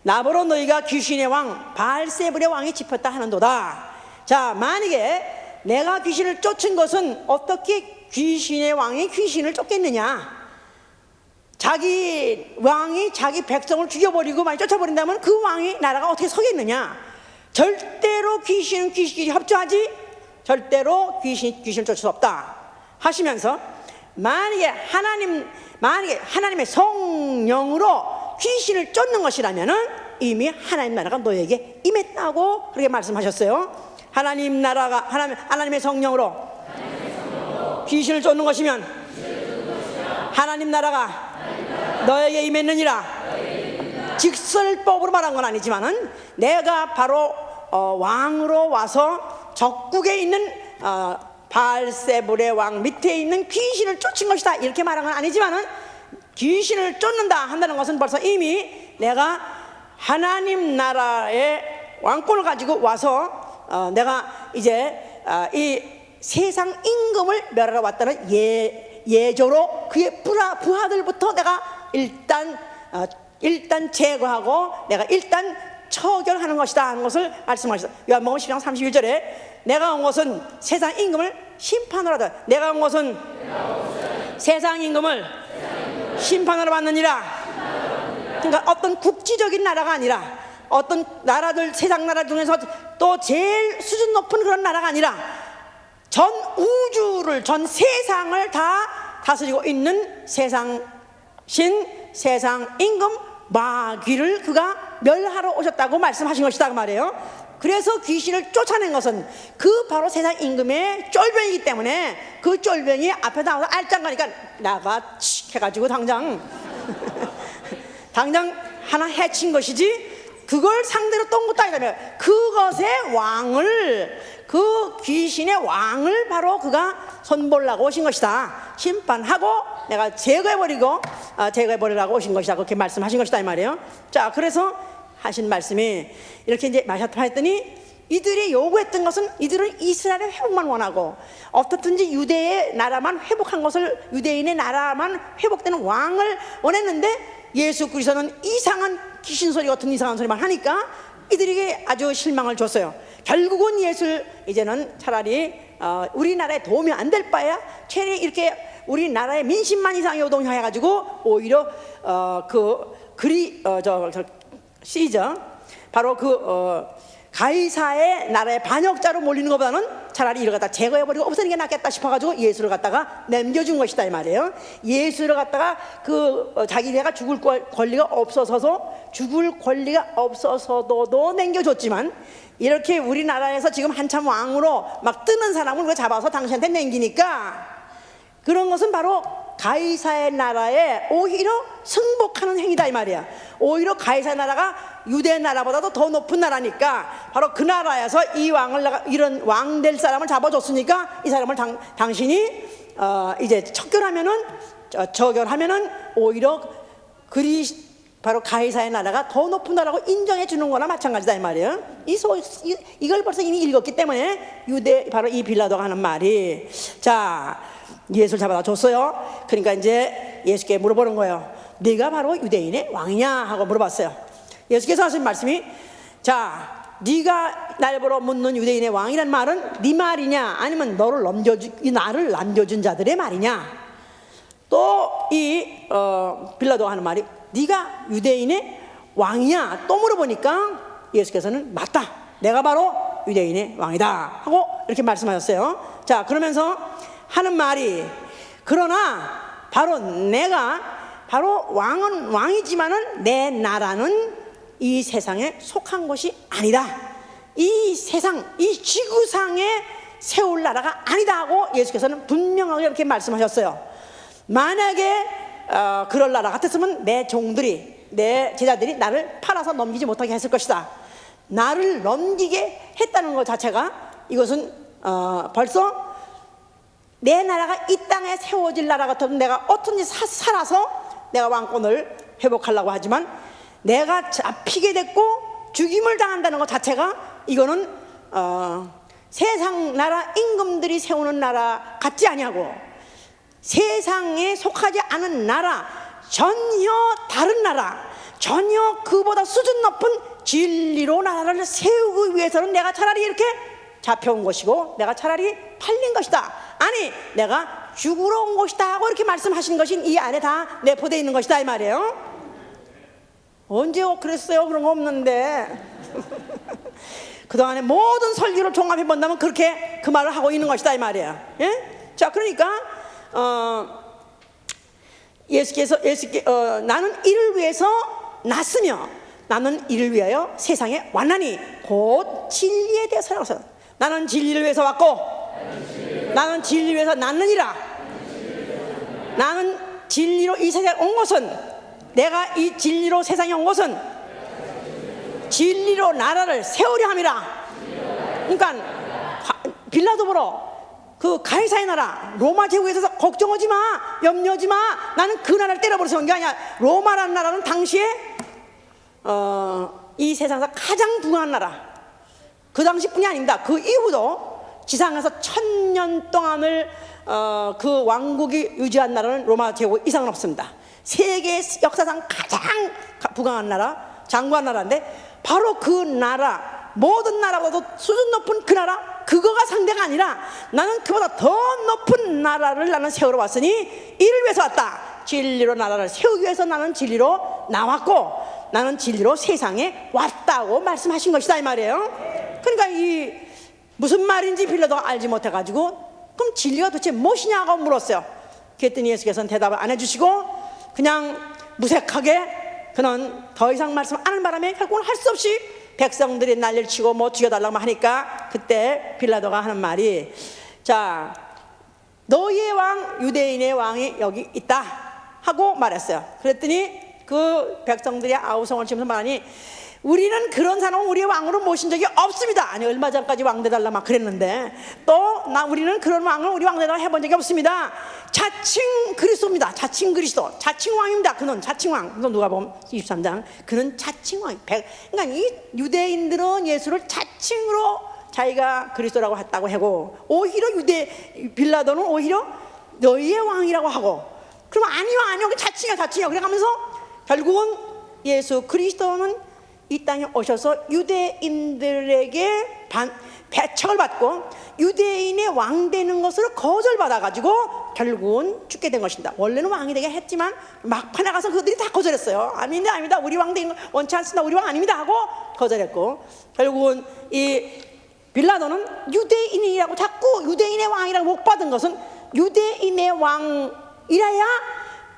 나보러 너희가 귀신의 왕 바알세불의 왕이 짚었다 하는도다. 자, 만약에 내가 귀신을 쫓은 것은 어떻게 귀신의 왕이 귀신을 쫓겠느냐, 자기 왕이 자기 백성을 죽여버리고 많이 쫓아버린다면 그 왕이 나라가 어떻게 서겠느냐. 절대로 귀신은 귀신끼리 협조하지 절대로 귀신을 쫓을 수 없다 하시면서 만약에 하나님의 성령으로 귀신을 쫓는 것이라면은 이미 하나님 나라가 너에게 임했다고 그렇게 말씀하셨어요. 하나님의 성령으로 귀신을 쫓는 것이면 하나님 나라가 너에게 임했느니라. 직설법으로 말한 건 아니지만은 내가 바로 왕으로 와서 적국에 있는 바알세불의 왕 밑에 있는 귀신을 쫓은 것이다 이렇게 말한 건 아니지만은 귀신을 쫓는다 한다는 것은 벌써 이미 내가 하나님 나라의 왕권을 가지고 와서 내가 이제 이 세상 임금을 멸하러 왔다는 예조로 그의 부하들부터 내가 일단 제거하고 내가 일단 처결하는 것이다 하는 것을 말씀하셨어요. 요한복음 10장 31절에 내가 온 것은 세상 임금을 심판하러 하다. 내가 온 것은 세상 임금을 심판하러 왔느니라. 그러니까 어떤 국지적인 나라가 아니라 어떤 나라들, 세상 나라 중에서 또 제일 수준 높은 그런 나라가 아니라 전 우주를, 전 세상을 다 다스리고 있는 세상 신, 세상 임금 마귀를 그가 멸하러 오셨다고 말씀하신 것이다 그 말이에요. 그래서 귀신을 쫓아낸 것은 그 바로 세상 임금의 쫄병이기 때문에 그 쫄병이 앞에 나와서 알짱가니까 나가 해가지고 당장 하나 해친 것이지, 그걸 상대로 떤 것도 아니라며 그것의 왕을, 그 귀신의 왕을 바로 그가 손보려고 오신 것이다. 심판하고 내가 제거해버리라고 오신 것이다. 그렇게 말씀하신 것이다 이 말이에요. 자, 그래서 하신 말씀이 이렇게 이제 마샤타했더니 이들이 요구했던 것은 이들은 이스라엘의 회복만 원하고 어떻든지 유대의 나라만 회복한 것을, 유대인의 나라만 회복되는 왕을 원했는데 예수 그리스도는 이상한 귀신 소리 같은 이상한 소리만 하니까 이들에게 아주 실망을 줬어요. 결국은 예수를 이제는 차라리 우리나라에 도움이 안 될 바에야 차라리 이렇게 우리나라의 민심만 이상 요동해가지고 오히려 시저 바로 가이사의 나라의 반역자로 몰리는 것보다는 차라리 이를 갖다 제거해버리고 없애는 게 낫겠다 싶어가지고 예수를 갖다가 남겨준 것이다 이 말이에요. 예수를 갖다가 자기네가 죽을 권리가 없어서도 남겨줬지만 이렇게 우리나라에서 지금 한참 왕으로 막 뜨는 사람을 잡아서 당신한테 남기니까 그런 것은 바로 가이사의 나라에 오히려 승복하는 행위다 이 말이야. 오히려 가이사의 나라가 유대 나라보다도 더 높은 나라니까 바로 그 나라에서 이 왕을, 이런 왕 될 사람을 잡아줬으니까 이 사람을 당신이 이제 처결하면은 오히려 바로 가이사의 나라가 더 높은 나라고 인정해 주는 거나 마찬가지다 이 말이에요. 이걸 벌써 이미 읽었기 때문에 바로 이 빌라도가 하는 말이, 자, 예수를 잡아다 줬어요. 그러니까 이제 예수께 물어보는 거예요. 네가 바로 유대인의 왕이냐 하고 물어봤어요. 예수께서 하신 말씀이, 자, 네가 날 보러 묻는 유대인의 왕이란 말은 네 말이냐 아니면 나를 남겨준 자들의 말이냐. 또 이 빌라도가 하는 말이, 네가 유대인의 왕이냐 또 물어보니까 예수께서는 맞다, 내가 바로 유대인의 왕이다 하고 이렇게 말씀하셨어요. 자, 그러면서 하는 말이, 그러나 바로 내가 바로 왕은 왕이지만은 내 나라는 이 세상에 속한 것이 아니다. 이 세상, 이 지구상에 세울 나라가 아니다 하고 예수께서는 분명하게 이렇게 말씀하셨어요. 만약에 그럴 나라 같았으면 내 종들이, 내 제자들이 나를 팔아서 넘기지 못하게 했을 것이다. 나를 넘기게 했다는 것 자체가 이것은 벌써 내 나라가 이 땅에 세워질 나라 같으면 내가 어떤지 살아서 내가 왕권을 회복하려고 하지만 내가 잡히게 됐고 죽임을 당한다는 것 자체가 이거는 세상 나라 임금들이 세우는 나라 같지 아니하고 세상에 속하지 않은 나라, 전혀 다른 나라, 전혀 그보다 수준 높은 진리로 나라를 세우기 위해서는 내가 차라리 이렇게 잡혀온 것이고 내가 차라리 팔린 것이다, 아니 내가 죽으러 온 것이다 하고 이렇게 말씀하신 것이 이 안에 다 내포되어 있는 것이다 이 말이에요. 언제 그랬어요? 그런 거 없는데 그동안에 모든 설교를 종합해 본다면 그렇게 그 말을 하고 있는 것이다 이 말이에요. 예? 자, 그러니까 예수께서 나는 이를 위해서 났으며 나는 이를 위하여 세상에 왔나니 곧 진리에 대해서라고. 나는 진리를 위해서 왔고 나는 진리를 위해서 났느니라. 나는 진리로 이 세상에 온 것은, 내가 이 진리로 세상에 온 것은 진리로 나라를 세우려 함이라. 그러니까 빌라도 보러 그 가이사의 나라 로마 제국에서 걱정하지 마, 염려하지 마, 나는 그 나라를 때려버려서 온 게 아니야. 로마라는 나라는 당시에 이 세상에서 가장 부강한 나라, 그 당시뿐이 아닙니다. 그 이후도 지상에서 1000년 동안을 그 왕국이 유지한 나라는 로마 제국 이상은 없습니다. 세계 역사상 가장 부강한 나라, 장구한 나라인데 바로 그 나라, 모든 나라보다도 수준 높은 그 나라, 그거가 상대가 아니라 나는 그보다 더 높은 나라를 나는 세우러 왔으니 이를 위해서 왔다. 진리로 나라를 세우기 위해서 나는 진리로 나왔고 나는 진리로 세상에 왔다고 말씀하신 것이다 이 말이에요. 그러니까 이 무슨 말인지 빌라도가 알지 못해가지고 그럼 진리가 도대체 무엇이냐고 물었어요. 그랬더니 예수께서는 대답을 안 해주시고 그냥 무색하게 그는 더 이상 말씀 안 하는 바람에 결국은 할 수 없이 백성들이 난리를 치고 뭐 죽여달라고 하니까 그때 빌라도가 하는 말이 자 너희의 왕 유대인의 왕이 여기 있다 하고 말했어요. 그랬더니 그 백성들이 아우성을 치면서 말하니 우리는 그런 사람을 우리의 왕으로 모신 적이 없습니다. 아니 얼마 전까지 왕 돼달라 막 그랬는데 또 우리는 그런 왕을 우리 왕 돼달라 해본 적이 없습니다. 자칭 그리스도입니다. 자칭 그리스도, 자칭 왕입니다. 그는 자칭 왕. 누가 보면 23장 그는 자칭 왕. 그러니까 이 유대인들은 예수를 자칭으로 자기가 그리스도라고 했다고 하고 오히려 빌라도는 오히려 너희의 왕이라고 하고 그럼 아니요 자칭이야 그래가면서 결국은 예수 그리스도는 이 땅에 오셔서 유대인들에게 배척을 받고 유대인의 왕 되는 것을 거절받아가지고 결국은 죽게 된 것입니다. 원래는 왕이 되게 했지만 막판에 가서 그들이 다 거절했어요. 아닙니다 우리 왕 되는 거 원치 않습니다. 우리 왕 아닙니다 하고 거절했고 결국은 이 빌라도는 유대인이라고 자꾸 유대인의 왕이라고 못 받은 것은 유대인의 왕이라야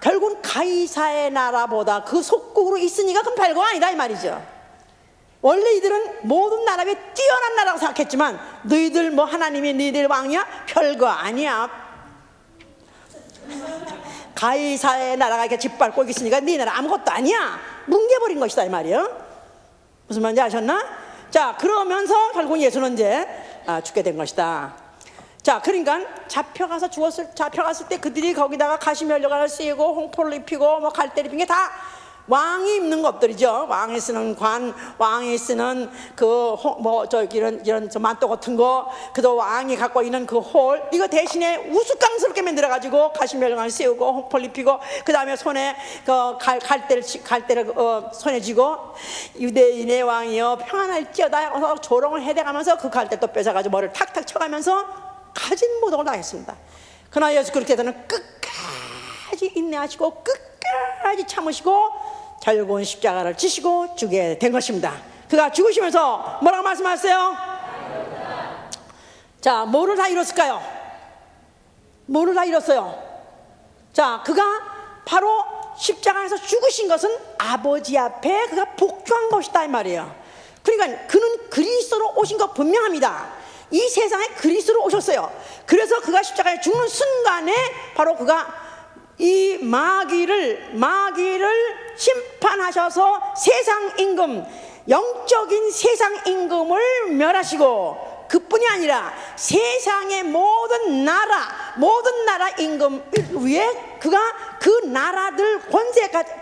결국은 가이사의 나라보다 그 속국으로 있으니까 그건 별거 아니다 이 말이죠. 원래 이들은 모든 나라에 뛰어난 나라라고 생각했지만 너희들 뭐 하나님이 너희들 왕이야? 별거 아니야. 가이사의 나라가 이렇게 짓밟고 있으니까 네 나라 아무것도 아니야. 뭉개버린 것이다 이 말이에요. 무슨 말인지 아셨나? 자 그러면서 결국 예수는 이제 죽게 된 것이다. 자 그러니까 잡혀갔을 때 그들이 거기다가 가시면류관을 쓰이고 홍포를 입히고 뭐 갈대를 입힌 게 다 왕이 입는 것들이죠. 왕이 쓰는 관, 왕이 쓰는 이런 만도 같은 거, 그도 왕이 갖고 있는 그 홀, 이거 대신에 우스꽝스럽게 만들어가지고 가시면류관을 씌우고 홍포를 입히고 그 다음에 손에 그 갈대를 손에 쥐고 유대인의 왕이여 평안할지어다 조롱을 해대가면서 그 갈대 또 뺏어가지고 머리를 탁탁 쳐가면서 가진 모독을 당했습니다. 그러나 예수 그리스도는 끝까지 인내하시고 끝까지 참으시고 결국은 십자가를 지시고 죽게 된 것입니다. 그가 죽으시면서 뭐라고 말씀하셨어요? 자, 뭐를 다 이뤘을까요? 뭐를 다 이뤘어요? 자, 그가 바로 십자가에서 죽으신 것은 아버지 앞에 그가 복종한 것이다 이 말이에요. 그러니까 그는 그리스도로 오신 것 분명합니다. 이 세상에 그리스도로 오셨어요. 그래서 그가 십자가에 죽는 순간에 바로 그가 이 마귀를 심판하셔서 세상 임금, 영적인 세상 임금을 멸하시고 그뿐이 아니라 세상의 모든 나라 임금 위에 그가 그 나라들 권세까지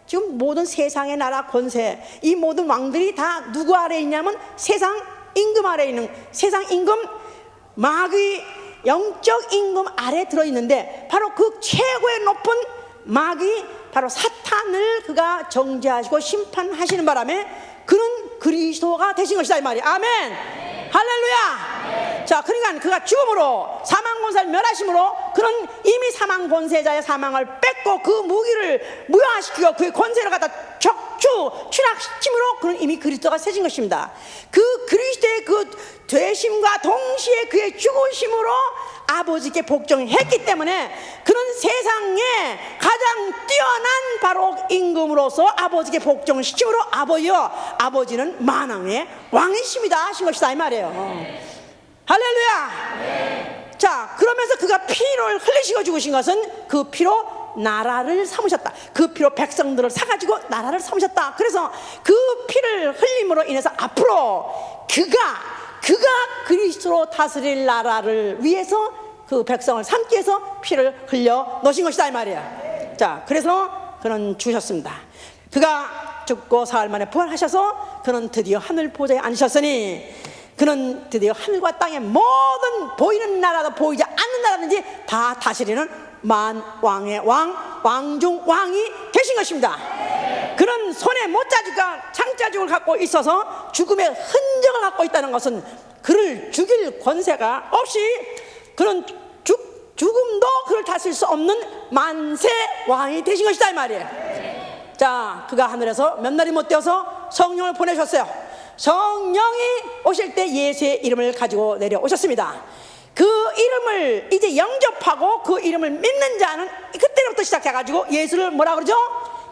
지금 모든 세상의 나라 권세 이 모든 왕들이 다 누구 아래에 있냐면 세상 임금 아래에 있는 세상 임금 마귀 영적 임금 아래에 들어있는데 바로 그 최고의 높은 마귀 바로 사탄을 그가 정죄하시고 심판하시는 바람에 그는 그리스도가 되신 것이다 이 말이에요. 아멘. 할렐루야. 자 그러니까 그가 죽음으로 사망권세를 멸하심으로 그는 이미 사망권세자의 사망을 뺏고 그 무기를 무효화시키고 그의 권세를 갖다 추락시킴으로 그는 이미 그리스도가 세진 것입니다. 그 그리스도의 그 되심과 동시에 그의 죽으심으로 아버지께 복종했기 때문에 그는 세상에 가장 뛰어난 바로 임금으로서 아버지께 복종을 시킴으로 아버지는 만왕의 왕이십니다 하신 것이다 이 말이에요. 할렐루야. 자 그러면서 그가 피를 흘리시고 죽으신 것은 그 피로 나라를 삼으셨다. 그 피로 백성들을 사가지고 나라를 삼으셨다. 그래서 그 피를 흘림으로 인해서 앞으로 그가 그리스도로 다스릴 나라를 위해서 그 백성을 삼기 위해서 피를 흘려 넣으신 것이다 이 말이에요. 자 그래서 그는 죽으셨습니다. 그가 죽고 사흘 만에 부활하셔서 그는 드디어 하늘 보좌에 앉으셨으니 그는 드디어 하늘과 땅의 모든 보이는 나라도 보이지 않는 나라든지 다 다스리는 만왕의 왕, 왕중 왕이 되신 것입니다. 그는 손에 못자죽과 창자죽을 갖고 있어서 죽음의 흔적을 갖고 있다는 것은 그를 죽일 권세가 없이 그는 죽음도 그를 다스릴 수 없는 만세 왕이 되신 것이다 이 말이에요. 자, 그가 하늘에서 몇 날이 못 되어서 성령을 보내셨어요. 성령이 오실 때 예수의 이름을 가지고 내려오셨습니다. 그 이름을 이제 영접하고 그 이름을 믿는 자는 그때부터 시작해가지고 예수를 뭐라 그러죠?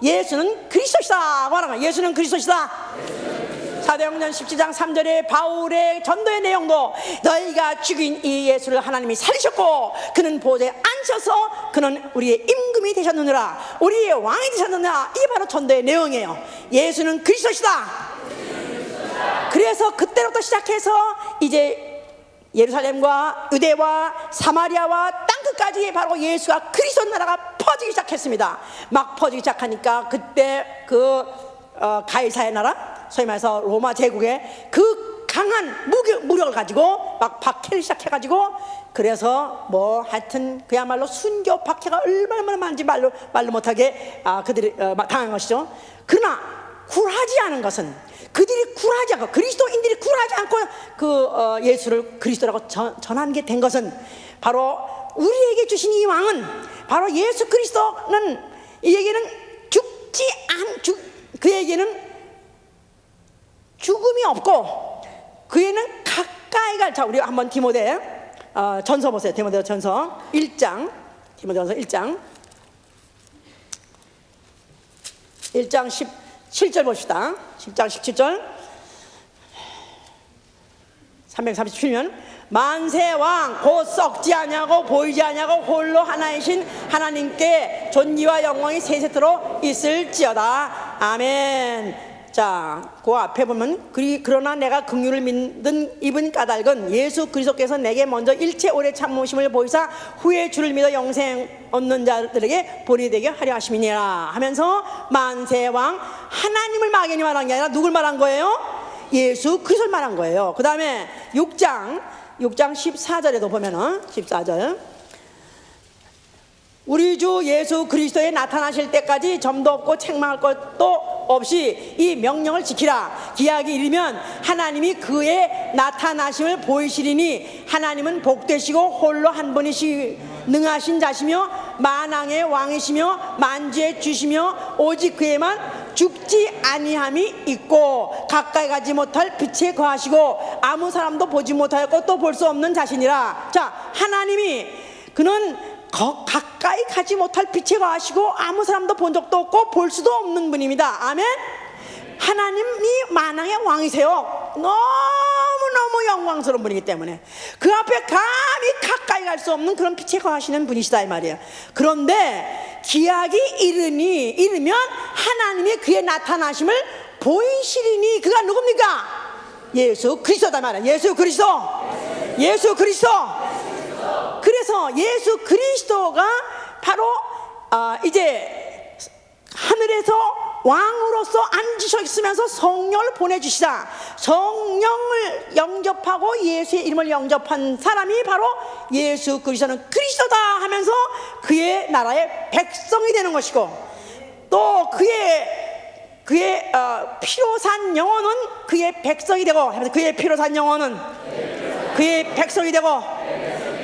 예수는 그리스도시다 말하는 거예요. 예수는 그리스도시다. 사도행전 17장 3절에 바울의 전도의 내용도 너희가 죽인 이 예수를 하나님이 살리셨고 그는 보좌에 앉혀서 그는 우리의 임금이 되셨느니라, 우리의 왕이 되셨느니라. 이게 바로 전도의 내용이에요. 예수는 그리스도시다. 그래서 그때부터 시작해서 이제 예루살렘과 유대와 사마리아와 땅끝까지 바로 예수가 그리스도 나라가 퍼지기 시작했습니다. 막 퍼지기 시작하니까 그때 가이사의 나라, 소위 말해서 로마 제국의 그 강한 무력을 가지고 막 박해를 시작해가지고, 그래서 뭐 하여튼 그야말로 순교 박해가 얼마나 많은지 말로 못하게 그들이 당한 것이죠. 그러나 굴하지 않은 것은, 그들이 굴하지 않고, 그리스도인들이 굴하지 않고 예수를 그리스도라고 전한 게 된 것은 바로 우리에게 주신 이 왕은 바로 예수 그리스도는, 이에게는 그에게는 죽음이 없고 그에는 가까이 갈, 자 우리 한번 디모데 전서 보세요. 디모데 전서 1장 17절 봅시다. 10장 17절 337면 만세왕 곧 썩지 아니하고 보이지 아니하고 홀로 하나이신 하나님께 존귀와 영광이 세세토록 있을지어다. 아멘. 자, 그 앞에 보면 그러나 내가 긍휼을 믿는 입은 까닭은 예수 그리스도께서 내게 먼저 일체 오래 참으심을 보이사 후에 주를 믿어 영생 얻는 자들에게 본이 되게 하려 하심이니라 하면서 만세왕 하나님을 막연히 말한 게 아니라 누굴 말한 거예요? 예수 그리스도를 말한 거예요. 그 다음에 6장 14절에도 보면은 14절 우리 주 예수 그리스도에 나타나실 때까지 점도 없고 책망할 것도 없이 이 명령을 지키라. 기약이 이르면 하나님이 그의 나타나심을 보이시리니 하나님은 복되시고 홀로 한 분이시 능하신 자시며 만왕의 왕이시며 만주의 주시며 오직 그에만 죽지 아니함이 있고 가까이 가지 못할 빛에 거하시고 아무 사람도 보지 못하였고 또 볼 수 없는 자신이라. 자, 하나님이 그는 가까이 가지 못할 빛에 거하시고 아무 사람도 본 적도 없고 볼 수도 없는 분입니다. 아멘. 하나님이 만왕의 왕이세요. 너무너무 영광스러운 분이기 때문에 그 앞에 감히 가까이 갈 수 없는 그런 빛에 거하시는 분이시다 이 말이에요. 그런데 기약이 이르면 하나님이 그의 나타나심을 보이시리니 그가 누굽니까? 예수 그리스도다 말이에요. 예수 그리스도. 그래서 예수 그리스도가 바로 이제 하늘에서 왕으로서 앉으셨으면서 성령을 보내주시다. 성령을 영접하고 예수의 이름을 영접한 사람이 바로 예수 그리스도는 그리스도다 하면서 그의 나라의 백성이 되는 것이고, 또 그의 피로 산 영혼은 그의 백성이 되고 하면서 그의 피로 산 영혼은 그의 백성이 되고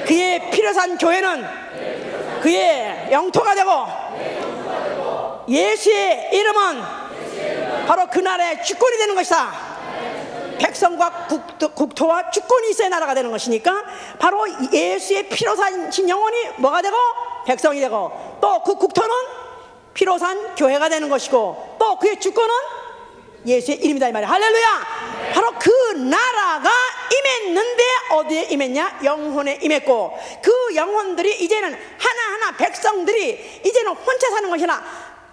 그의 피로 산 교회는 그의 영토가 되고 예수의 이름은 바로 그 나라의 주권이 되는 것이다. 백성과 국토와 주권이 있어야 나라가 되는 것이니까 바로 예수의 피로 산 영혼이 뭐가 되고 백성이 되고, 또 그 국토는 피로 산 교회가 되는 것이고, 또 그의 주권은 예수의 이름이다 이 말이야. 할렐루야. 바로 그 나라가 임했는데 어디에 임했냐? 영혼에 임했고, 그 영혼들이 이제는 하나하나 백성들이 이제는 혼자 사는 것이 아니라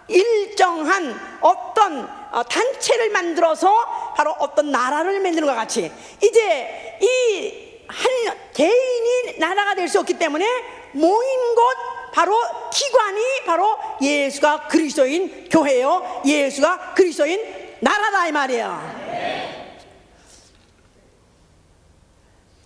일정한 어떤 단체를 만들어서 바로 어떤 나라를 만드는 것 같이 이제 이 한 개인이 나라가 될 수 없기 때문에 모인 곳 바로 기관이 바로 예수가 그리스도인 교회요, 예수가 그리스도인 나라다 이 말이에요.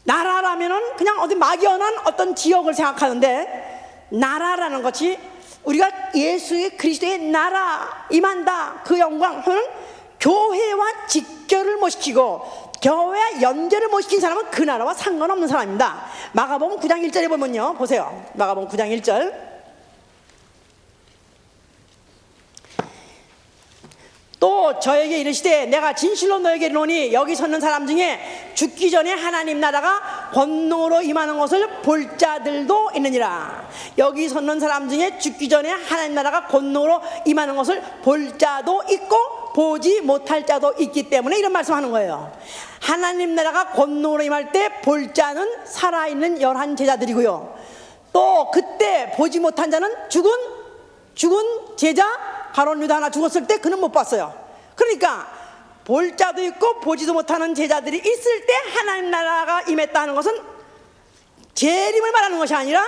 나라라면은 그냥 어디 막연한 어떤 지역을 생각하는데, 나라라는 것이 우리가 예수의 그리스도의 나라 임한다 그 영광 하면 교회와 직결을 못 시키고 교회와 연결을 못 시킨 사람은 그 나라와 상관없는 사람입니다. 마가복음 9장 1절에 보면요, 보세요. 마가복음 9장 1절. 또 저에게 이르시되 내가 진실로 너에게 이르노니 여기 섰는 사람 중에 죽기 전에 하나님 나라가 권능으로 임하는 것을 볼 자들도 있느니라. 여기 섰는 사람 중에 죽기 전에 하나님 나라가 권능으로 임하는 것을 볼 자도 있고 보지 못할 자도 있기 때문에 이런 말씀하는 거예요. 하나님 나라가 권능으로 임할 때 볼 자는 살아있는 11 제자들이고요, 또 그때 보지 못한 자는 죽은 제자 가룟 유다 하나 죽었을 때 그는 못 봤어요. 그러니까 볼 자도 있고 보지도 못하는 제자들이 있을 때 하나님 나라가 임했다 하는 것은 재림을 말하는 것이 아니라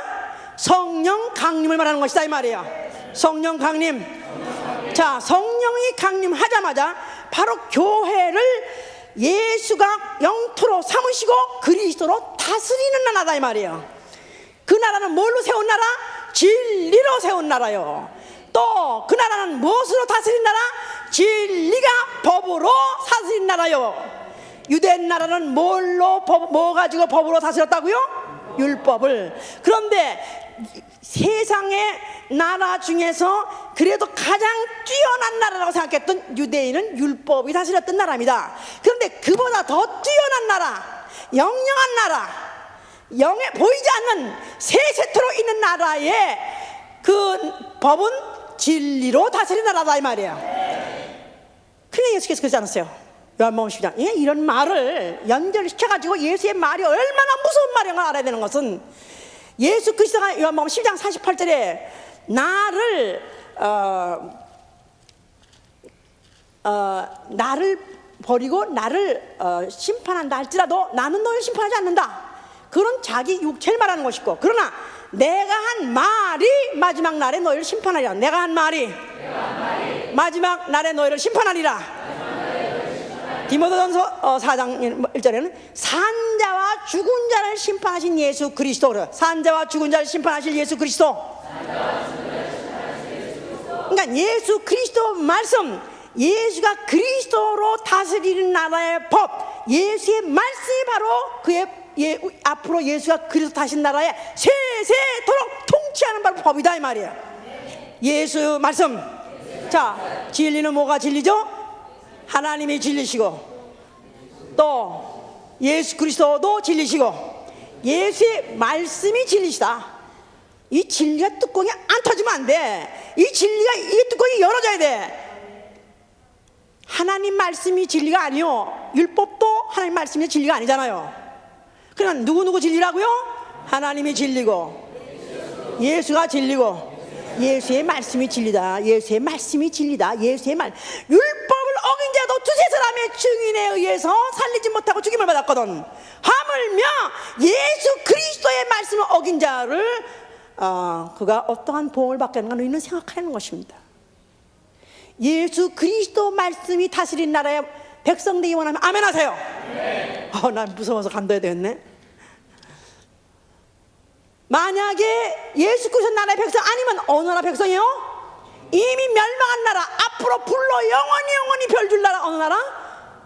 성령 강림을 말하는 것이다 이 말이에요. 성령 강림. 자, 성령이 강림하자마자 바로 교회를 예수가 영토로 삼으시고 그리스도로 다스리는 나라다 이 말이에요. 그 나라는 뭘로 세운 나라? 진리로 세운 나라요. 또 그 나라는 무엇으로 다스린 나라? 진리가 법으로 다스린 나라요. 유대 나라는 뭐 가지고 법으로 다스렸다고요? 율법을. 그런데 세상의 나라 중에서 그래도 가장 뛰어난 나라라고 생각했던 유대인은 율법이 다스렸던 나라입니다. 그런데 그보다 더 뛰어난 나라, 영영한 나라, 영에 보이지 않는 세세토록 있는 나라의 그 법은 진리로 다스린 나라다 이 말이에요. 그냥 예수께서 그러지 않았어요? 요한복음 10장 이런 말을 연결시켜가지고 예수의 말이 얼마나 무서운 말인 걸 알아야 되는 것은, 예수 그리스도가 요한복음 10장 48절에 나를 버리고 나를 심판한다 할지라도 나는 너를 심판하지 않는다, 그런 자기 육체를 말하는 것이고, 그러나 내가 한 말이 마지막 날에 너희를 심판하리라. 내가 한 말이 마지막 날에 너희를 심판하리라. 디모데전서 4장 1절에는 산자와 죽은 자를 심판하신 예수 그리스도, 산자와 죽은 자를 심판하실 예수 그리스도. 그러니까 예수 그리스도 말씀, 예수가 그리스도로 다스리는 나라의 법, 예수의 말씀이 바로 그의 앞으로 예수가 그리스도 다신 나라에 세세토록 통치하는 바로 법이다 이 말이에요. 예수 말씀. 자, 진리는 뭐가 진리죠? 하나님이 진리시고 또 예수 그리스도도 진리시고 예수의 말씀이 진리시다. 이 진리가 뚜껑이 안 터지면 안 돼. 이 진리가 이 뚜껑이 열어져야 돼. 하나님 말씀이 진리가 아니요, 율법도 하나님 말씀이 진리가 아니잖아요. 그러나 누구 진리라고요? 하나님이 진리고 예수가 진리고 예수의 말씀이 진리다. 예수의 말씀이 진리다. 예수의 말. 율법을 어긴 자도 두세 사람의 증인에 의해서 살리지 못하고 죽임을 받았거든. 하물며 예수 그리스도의 말씀을 어긴 자를 그가 어떠한 보응을 받겠는가 너희는 생각하는 것입니다. 예수 그리스도 말씀이 다스린 나라의 백성 되기 원하면 아멘 하세요. 난 무서워서 간둬야 되겠네. 만약에 예수 그리스도 나라의 백성 아니면 어느 나라 백성이에요? 이미 멸망한 나라, 앞으로 불로 영원히 별줄 나라. 어느 나라?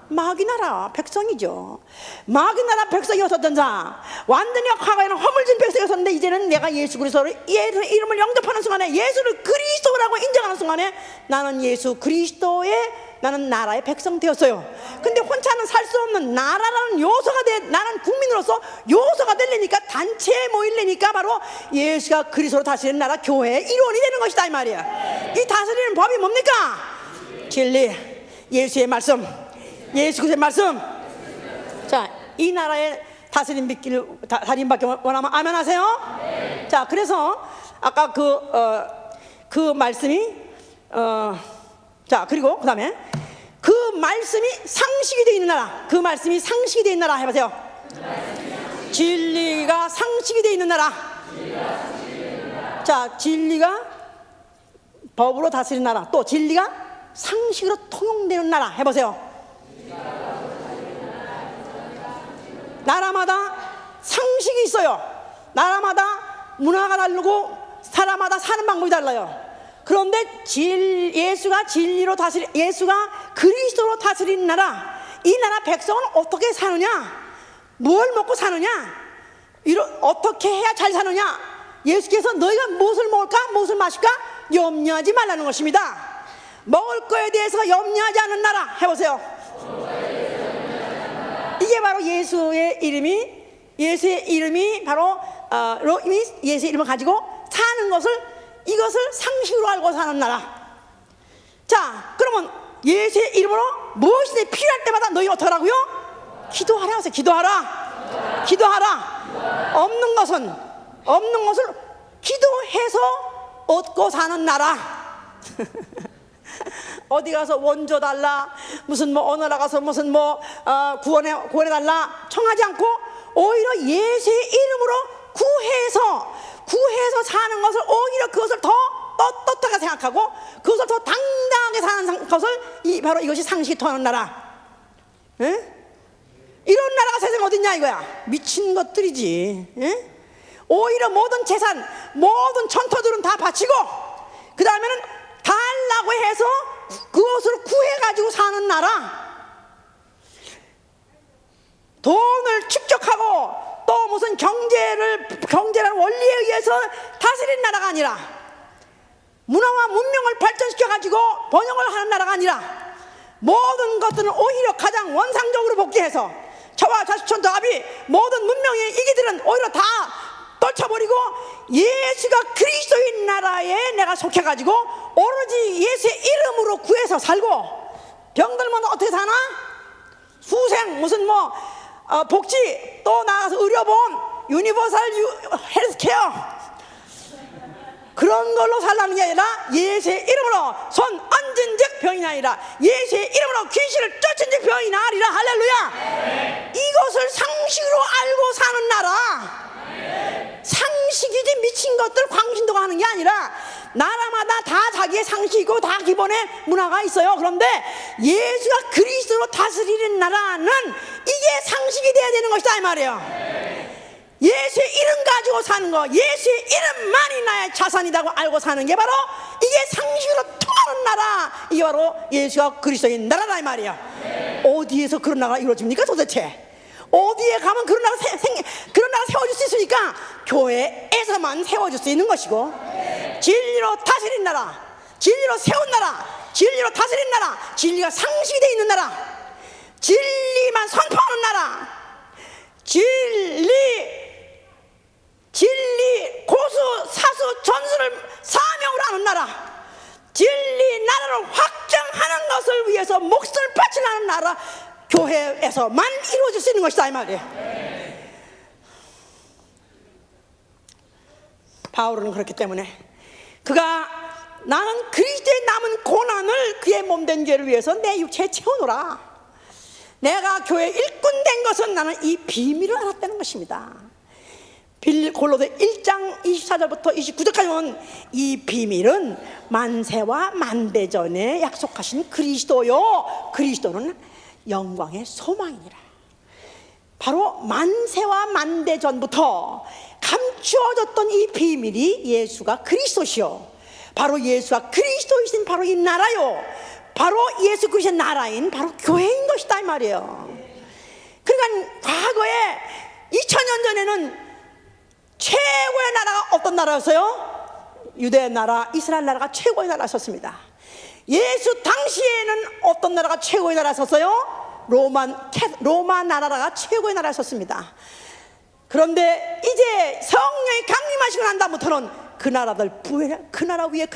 마귀 나라 백성이죠. 마귀 나라 백성이었던 자, 완전히 과거에는 허물진 백성이었었는데 이제는 내가 예수 그리스도를 이름을 영접하는 순간에, 예수를 그리스도라고 인정하는 순간에 나는 예수 그리스도의 나는 나라의 백성 되었어요. 근데 혼자는 살 수 없는 나라라는 요소가 나는 국민으로서 요소가 되려니까, 단체에 모이려니까 바로 예수가 그리스도로 다스리는 나라 교회의 일원이 되는 것이다 이 말이야. 이 다스리는 법이 뭡니까? 진리, 예수의 말씀, 예수 그리스도의 말씀. 자, 이 나라의 다스림 받기 원하면 아멘 하세요. 자, 그래서 아까 그 말씀이 자, 그리고 그 다음에 그 말씀이 상식이 되어 있는 나라, 그 말씀이 상식이 되어 있는 나라 해보세요. 진리가 상식이 되어 있는 나라. 자, 진리가 법으로 다스리는 나라, 또 진리가 상식으로 통용되는 나라 해보세요. 나라마다 상식이 있어요. 나라마다 문화가 다르고 사람마다 사는 방법이 달라요. 그런데 예수가 진리로 예수가 그리스도로 다스리는 나라, 이 나라 백성은 어떻게 사느냐, 뭘 먹고 사느냐, 어떻게 해야 잘 사느냐, 예수께서 너희가 무엇을 먹을까 무엇을 마실까 염려하지 말라는 것입니다. 먹을 거에 대해서 염려하지 않는 나라 해보세요. 이게 바로 예수의 이름이 바로 예수의 이름을 가지고 사는 이것을 상식으로 알고 사는 나라. 자, 그러면 예수의 이름으로 무엇이든 필요할 때마다 너희 어떡하라고요? 기도하라 하세요. 기도하라. 없는 것을 기도해서 얻고 사는 나라. 어디 가서 원조 달라, 무슨 어느 나라 가서 무슨 구원해 달라 청하지 않고 오히려 예수의 이름으로 구해서 사는 것을, 오히려 그것을 더 떳떳하게 생각하고 그것을 더 당당하게 사는 것을 바로 이것이 상식이 통하는 나라. 에? 이런 나라가 세상에 어딨냐 이거야. 미친 것들이지. 에? 오히려 모든 재산, 모든 천토들은 다 바치고 그 다음에는 달라고 해서 그것을 구해가지고 사는 나라. 돈을 축적하고 또 무슨 경제라는 원리에 의해서 다스리는 나라가 아니라, 문화와 문명을 발전시켜가지고 번영을 하는 나라가 아니라, 모든 것들은 오히려 가장 원상적으로 복귀해서 저와 자식촌도 아비 모든 문명의 이기들은 오히려 다 떨쳐버리고 예수가 그리스도인 나라에 내가 속해가지고 오로지 예수의 이름으로 구해서 살고, 병들면 어떻게 사나? 후생 무슨 복지, 또 나가서 의료보험, 유니버설 헬스케어, 그런 걸로 살라는 게 아니라 예수의 이름으로 손 얹은 즉 병이 나리라, 예수의 이름으로 귀신을 쫓은 즉 병이 나리라. 할렐루야. 이것을 상식으로 알고 사는 나라. 상식이지 미친 것들 광신도가 하는 게 아니라, 나라마다 다 자기의 상식이고 다 기본의 문화가 있어요. 그런데 예수가 그리스도로 다스리는 나라는 이게 상식이 돼야 되는 것이다 이 말이에요. 예수의 이름 가지고 사는 거, 예수의 이름만이 나의 자산이라고 알고 사는 게 바로 이게 상식으로 통하는 나라, 이게 바로 예수가 그리스도인 나라다 이 말이에요. 어디에서 그런 나라가 이루어집니까 도대체? 어디에 가면 그런 나라 세워줄 수 있으니까 교회에서만 세워줄 수 있는 것이고, 진리로 다스린 나라, 진리로 세운 나라, 진리로 다스린 나라, 진리가 상식이 되어 있는 나라, 진리만 선포하는 나라, 진리 고수 사수 전수를 사명으로 하는 나라, 진리 나라를 확장하는 것을 위해서 목숨을 바치는 나라, 교회에서만 이루어질 수 있는 것이다 이 말이에요. 바울은 그렇기 때문에 그가 나는 그리스도의 남은 고난을 그의 몸된 죄를 위해서 내 육체에 채워놓으라. 내가 교회 일꾼 된 것은 나는 이 비밀을 알았다는 것입니다. 골로새 1장 24절부터 29절까지 보면 이 비밀은 만세와 만대전에 약속하신 그리스도요, 그리스도는 영광의 소망이니라. 바로 만세와 만대전부터 감추어졌던 이 비밀이 예수가 그리스도시요, 바로 예수가 그리스도이신 바로 이 나라요, 바로 예수 그리스도의 나라인 바로 교회인 것이다 이 말이에요. 그러니까 과거에 2000년 전에는 최고의 나라가 어떤 나라였어요? 유대 나라, 이스라엘 나라가 최고의 나라였습니다. 예수 당시에는 어떤 나라가 최고의 나라였어요? 로마 나라가 최고의 나라였습니다. 그런데 이제 성령이 강림하시고 난 다음부터는 그 나라 위에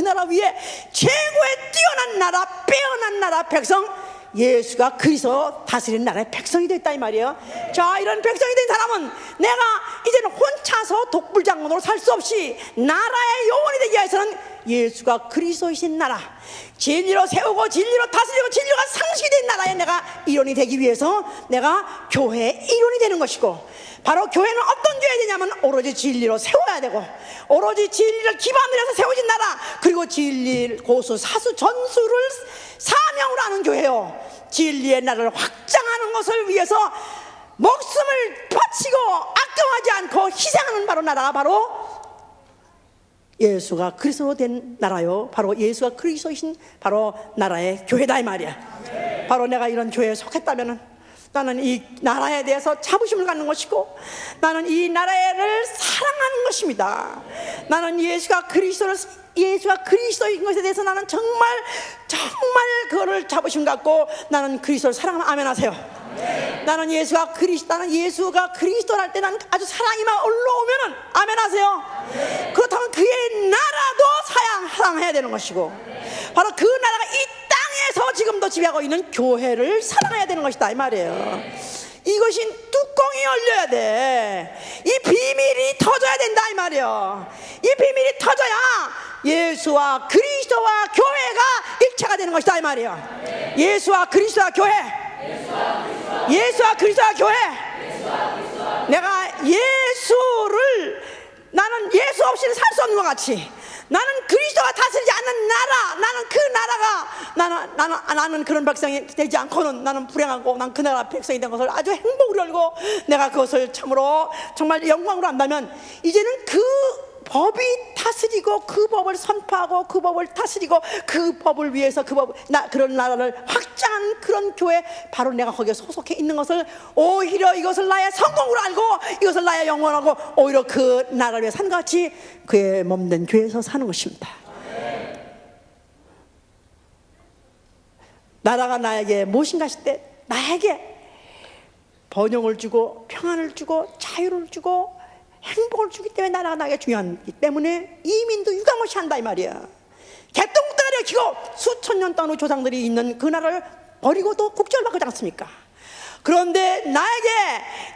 최고의 뛰어난 나라, 빼어난 나라 백성, 예수가 그리스도 다스리는 나라의 백성이 됐다 이 말이에요. 자, 이런 백성이 된 사람은 내가 이제는 혼자서 독불장군으로 살 수 없이 나라의 요원이 되기 위해서는 예수가 그리스도이신 나라, 진리로 세우고 진리로 다스리고 진리가 상식이 된 나라에 내가 일원이 되기 위해서 내가 교회의 일원이 되는 것이고, 바로 교회는 어떤 교회가 되냐면 오로지 진리로 세워야 되고, 오로지 진리를 기반으로 해서 세워진 나라, 그리고 진리 고수 사수 전수를 사명으로 하는 교회요, 진리의 나라를 확장하는 것을 위해서 목숨을 바치고 아껴하지 않고 희생하는 바로 나라가 바로 예수가 그리스도로 된 나라요, 바로 예수가 그리스도이신 바로 나라의 교회다 이 말이야. 바로 내가 이런 교회에 속했다면은 나는 이 나라에 대해서 자부심을 갖는 것이고, 나는 이 나라를 사랑하는 것입니다. 나는 예수가 그리스도인 것에 대해서 나는 정말 그거를 자부심 갖고 나는 그리스도를 사랑하면 아멘 하세요. 나는 예수가 그리스도랄 때 나는 아주 사랑이 막 올라오면은 아멘 하세요. 그렇다면 그의 나라도 사랑해야 되는 것이고, 바로 그 나라가 이 땅에서 지금도 지배하고 있는 교회를 사랑해야 되는 것이다 이 말이에요. 이것이 뚜껑이 열려야 돼. 이 비밀이 터져야 된다 이 말이에요. 이 비밀이 터져야 예수와 그리스도와 교회가 일체가 되는 것이다 이 말이에요. 예수와 그리스도와 교회, 예수와 그리스도와 교회. 내가 나는 예수 없이는 살 수 없는 것 같이, 나는 그리스도가 다스리지 않는 나라, 나는 그 나라가 나는 그런 백성이 되지 않고는 나는 불행하고, 난 그 나라 백성이 된 것을 아주 행복으로 알고 내가 그것을 참으로 정말 영광으로 한다면, 이제는 그 법이 다스리고 그 법을 선포하고 그 법을 다스리고 그 법을 위해서 그런 나라를 확장한 그런 교회, 바로 내가 거기에 소속해 있는 것을, 오히려 이것을 나의 성공으로 알고 이것을 나의 영원하고 오히려 그 나라를 위해 사는 것 같이 그의 몸된 교회에서 사는 것입니다. 나라가 나에게 무엇인가 하실 때 나에게 번영을 주고 평안을 주고 자유를 주고 행복을 주기 때문에 나라가 나에게 중요하기 때문에 이민도 유감없이 한다 이 말이야. 개똥덩어리를 키고 수천 년 동안 조상들이 있는 그 나라를 버리고도 국적을 바꾸지 않습니까? 그런데 나에게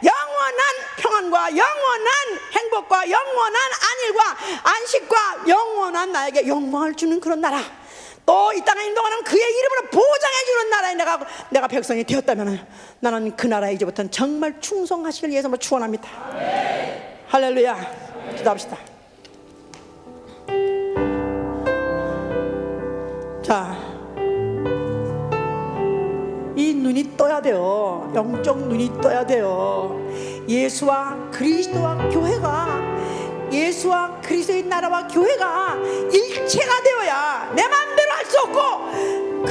영원한 평안과 영원한 행복과 영원한 안일과 안식과 영원한 나에게 영광을 주는 그런 나라, 또 이 땅에 있는 동안은 그의 이름으로 보장해주는 나라에 내가 백성이 되었다면, 나는 그 나라에 이제부터는 정말 충성하시길 위해서 축원합니다. 할렐루야. 기도합시다. 자, 이 눈이 떠야 돼요. 영적 눈이 떠야 돼요. 예수와 그리스도와 교회가, 예수와 그리스도의 나라와 교회가 일체가 되어야, 내 마음대로 할 수 없고,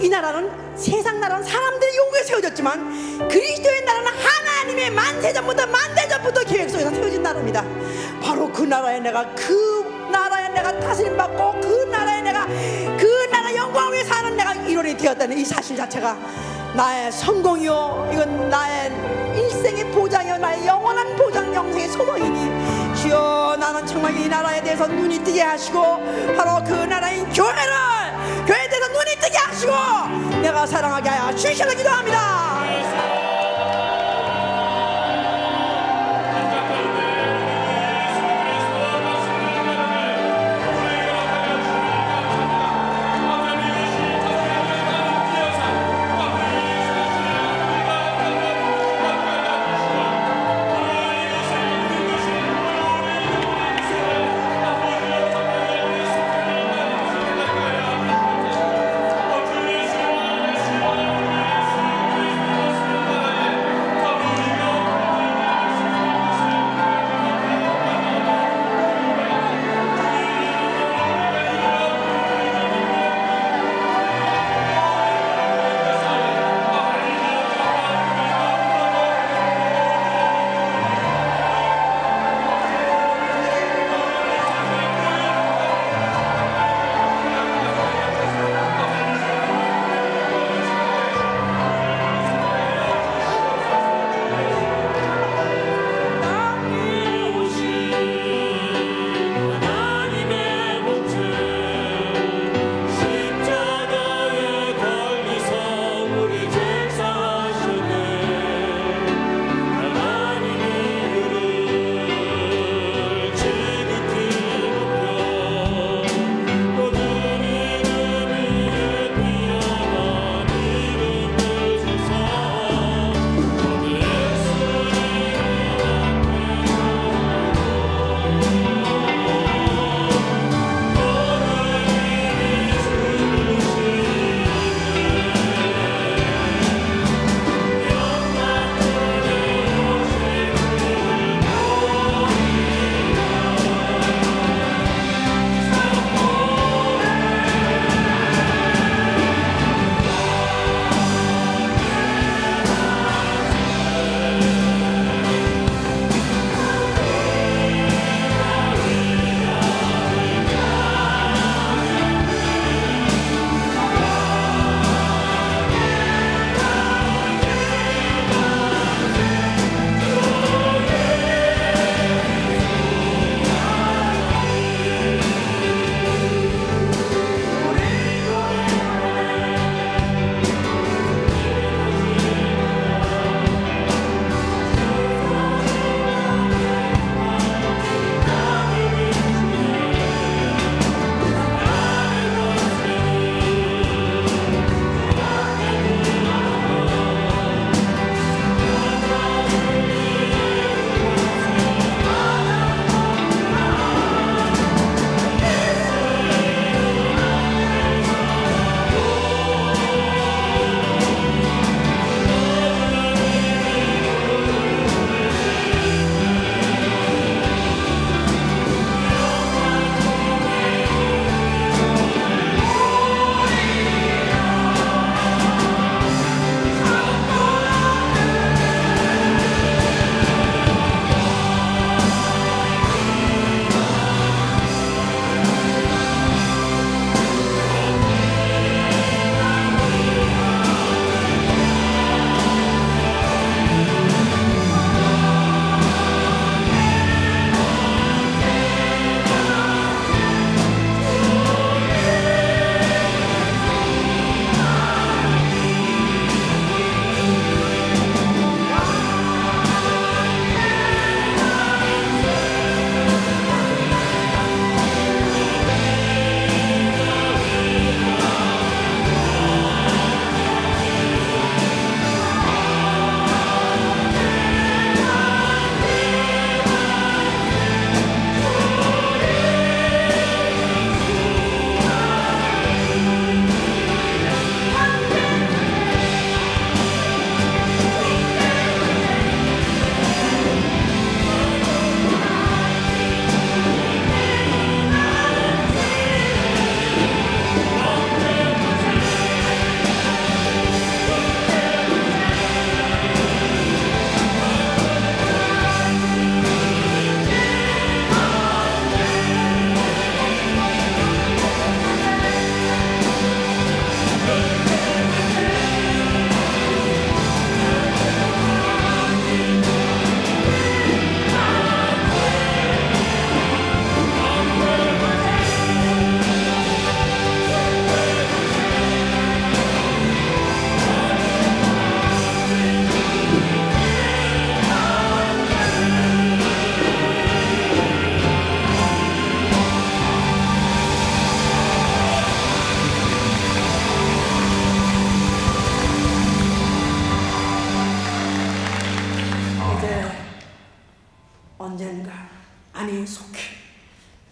이 나라는 세상 나라는 사람들의 요구에 세워졌지만 그리스도의 나라는 하나님의 만세전부터 만대전부터 계획 속에서 세워진 나라입니다. 바로 그 나라에 내가 다스림 받고 그 나라 영광을 위해 사는 내가 일원이 되었다는 이 사실 자체가 나의 성공이요, 이건 나의 일생의 보장이요, 나의 영원한 보장, 영생의 소망이니, 주여 나는 정말 이 나라에 대해서 눈이 뜨게 하시고, 바로 그 나라인 교회에 대해서 눈이 뜨게 하시고 내가 사랑하게 하여 주시기를 기도합니다.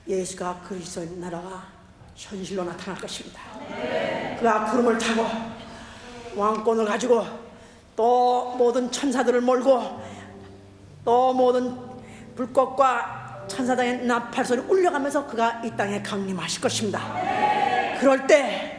예수가 그리스도의 나라가 현실로 나타날 것입니다. 그가 구름을 타고 왕권을 가지고 또 모든 천사들을 몰고 또 모든 불꽃과 천사장의 나팔소리 울려가면서 그가 이 땅에 강림하실 것입니다. 그럴 때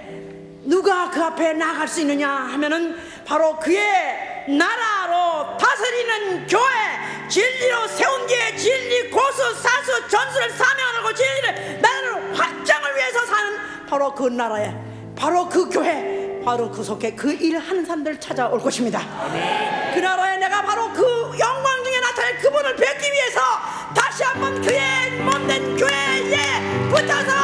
누가 그 앞에 나아갈 수 있느냐 하면은 바로 그의 나라로 다스리는 교회, 진리로 세운 뒤에 진리, 고수, 사수, 전수를 사명하고 진리를 나라를 확장을 위해서 사는 바로 그 나라에, 바로 그 교회, 바로 그 속에 그 일하는 사람들 찾아올 것입니다. 그 나라에 내가 바로 그 영광 중에 나타날 그분을 뵙기 위해서 다시 한번 그의 몸된 교회에 붙어서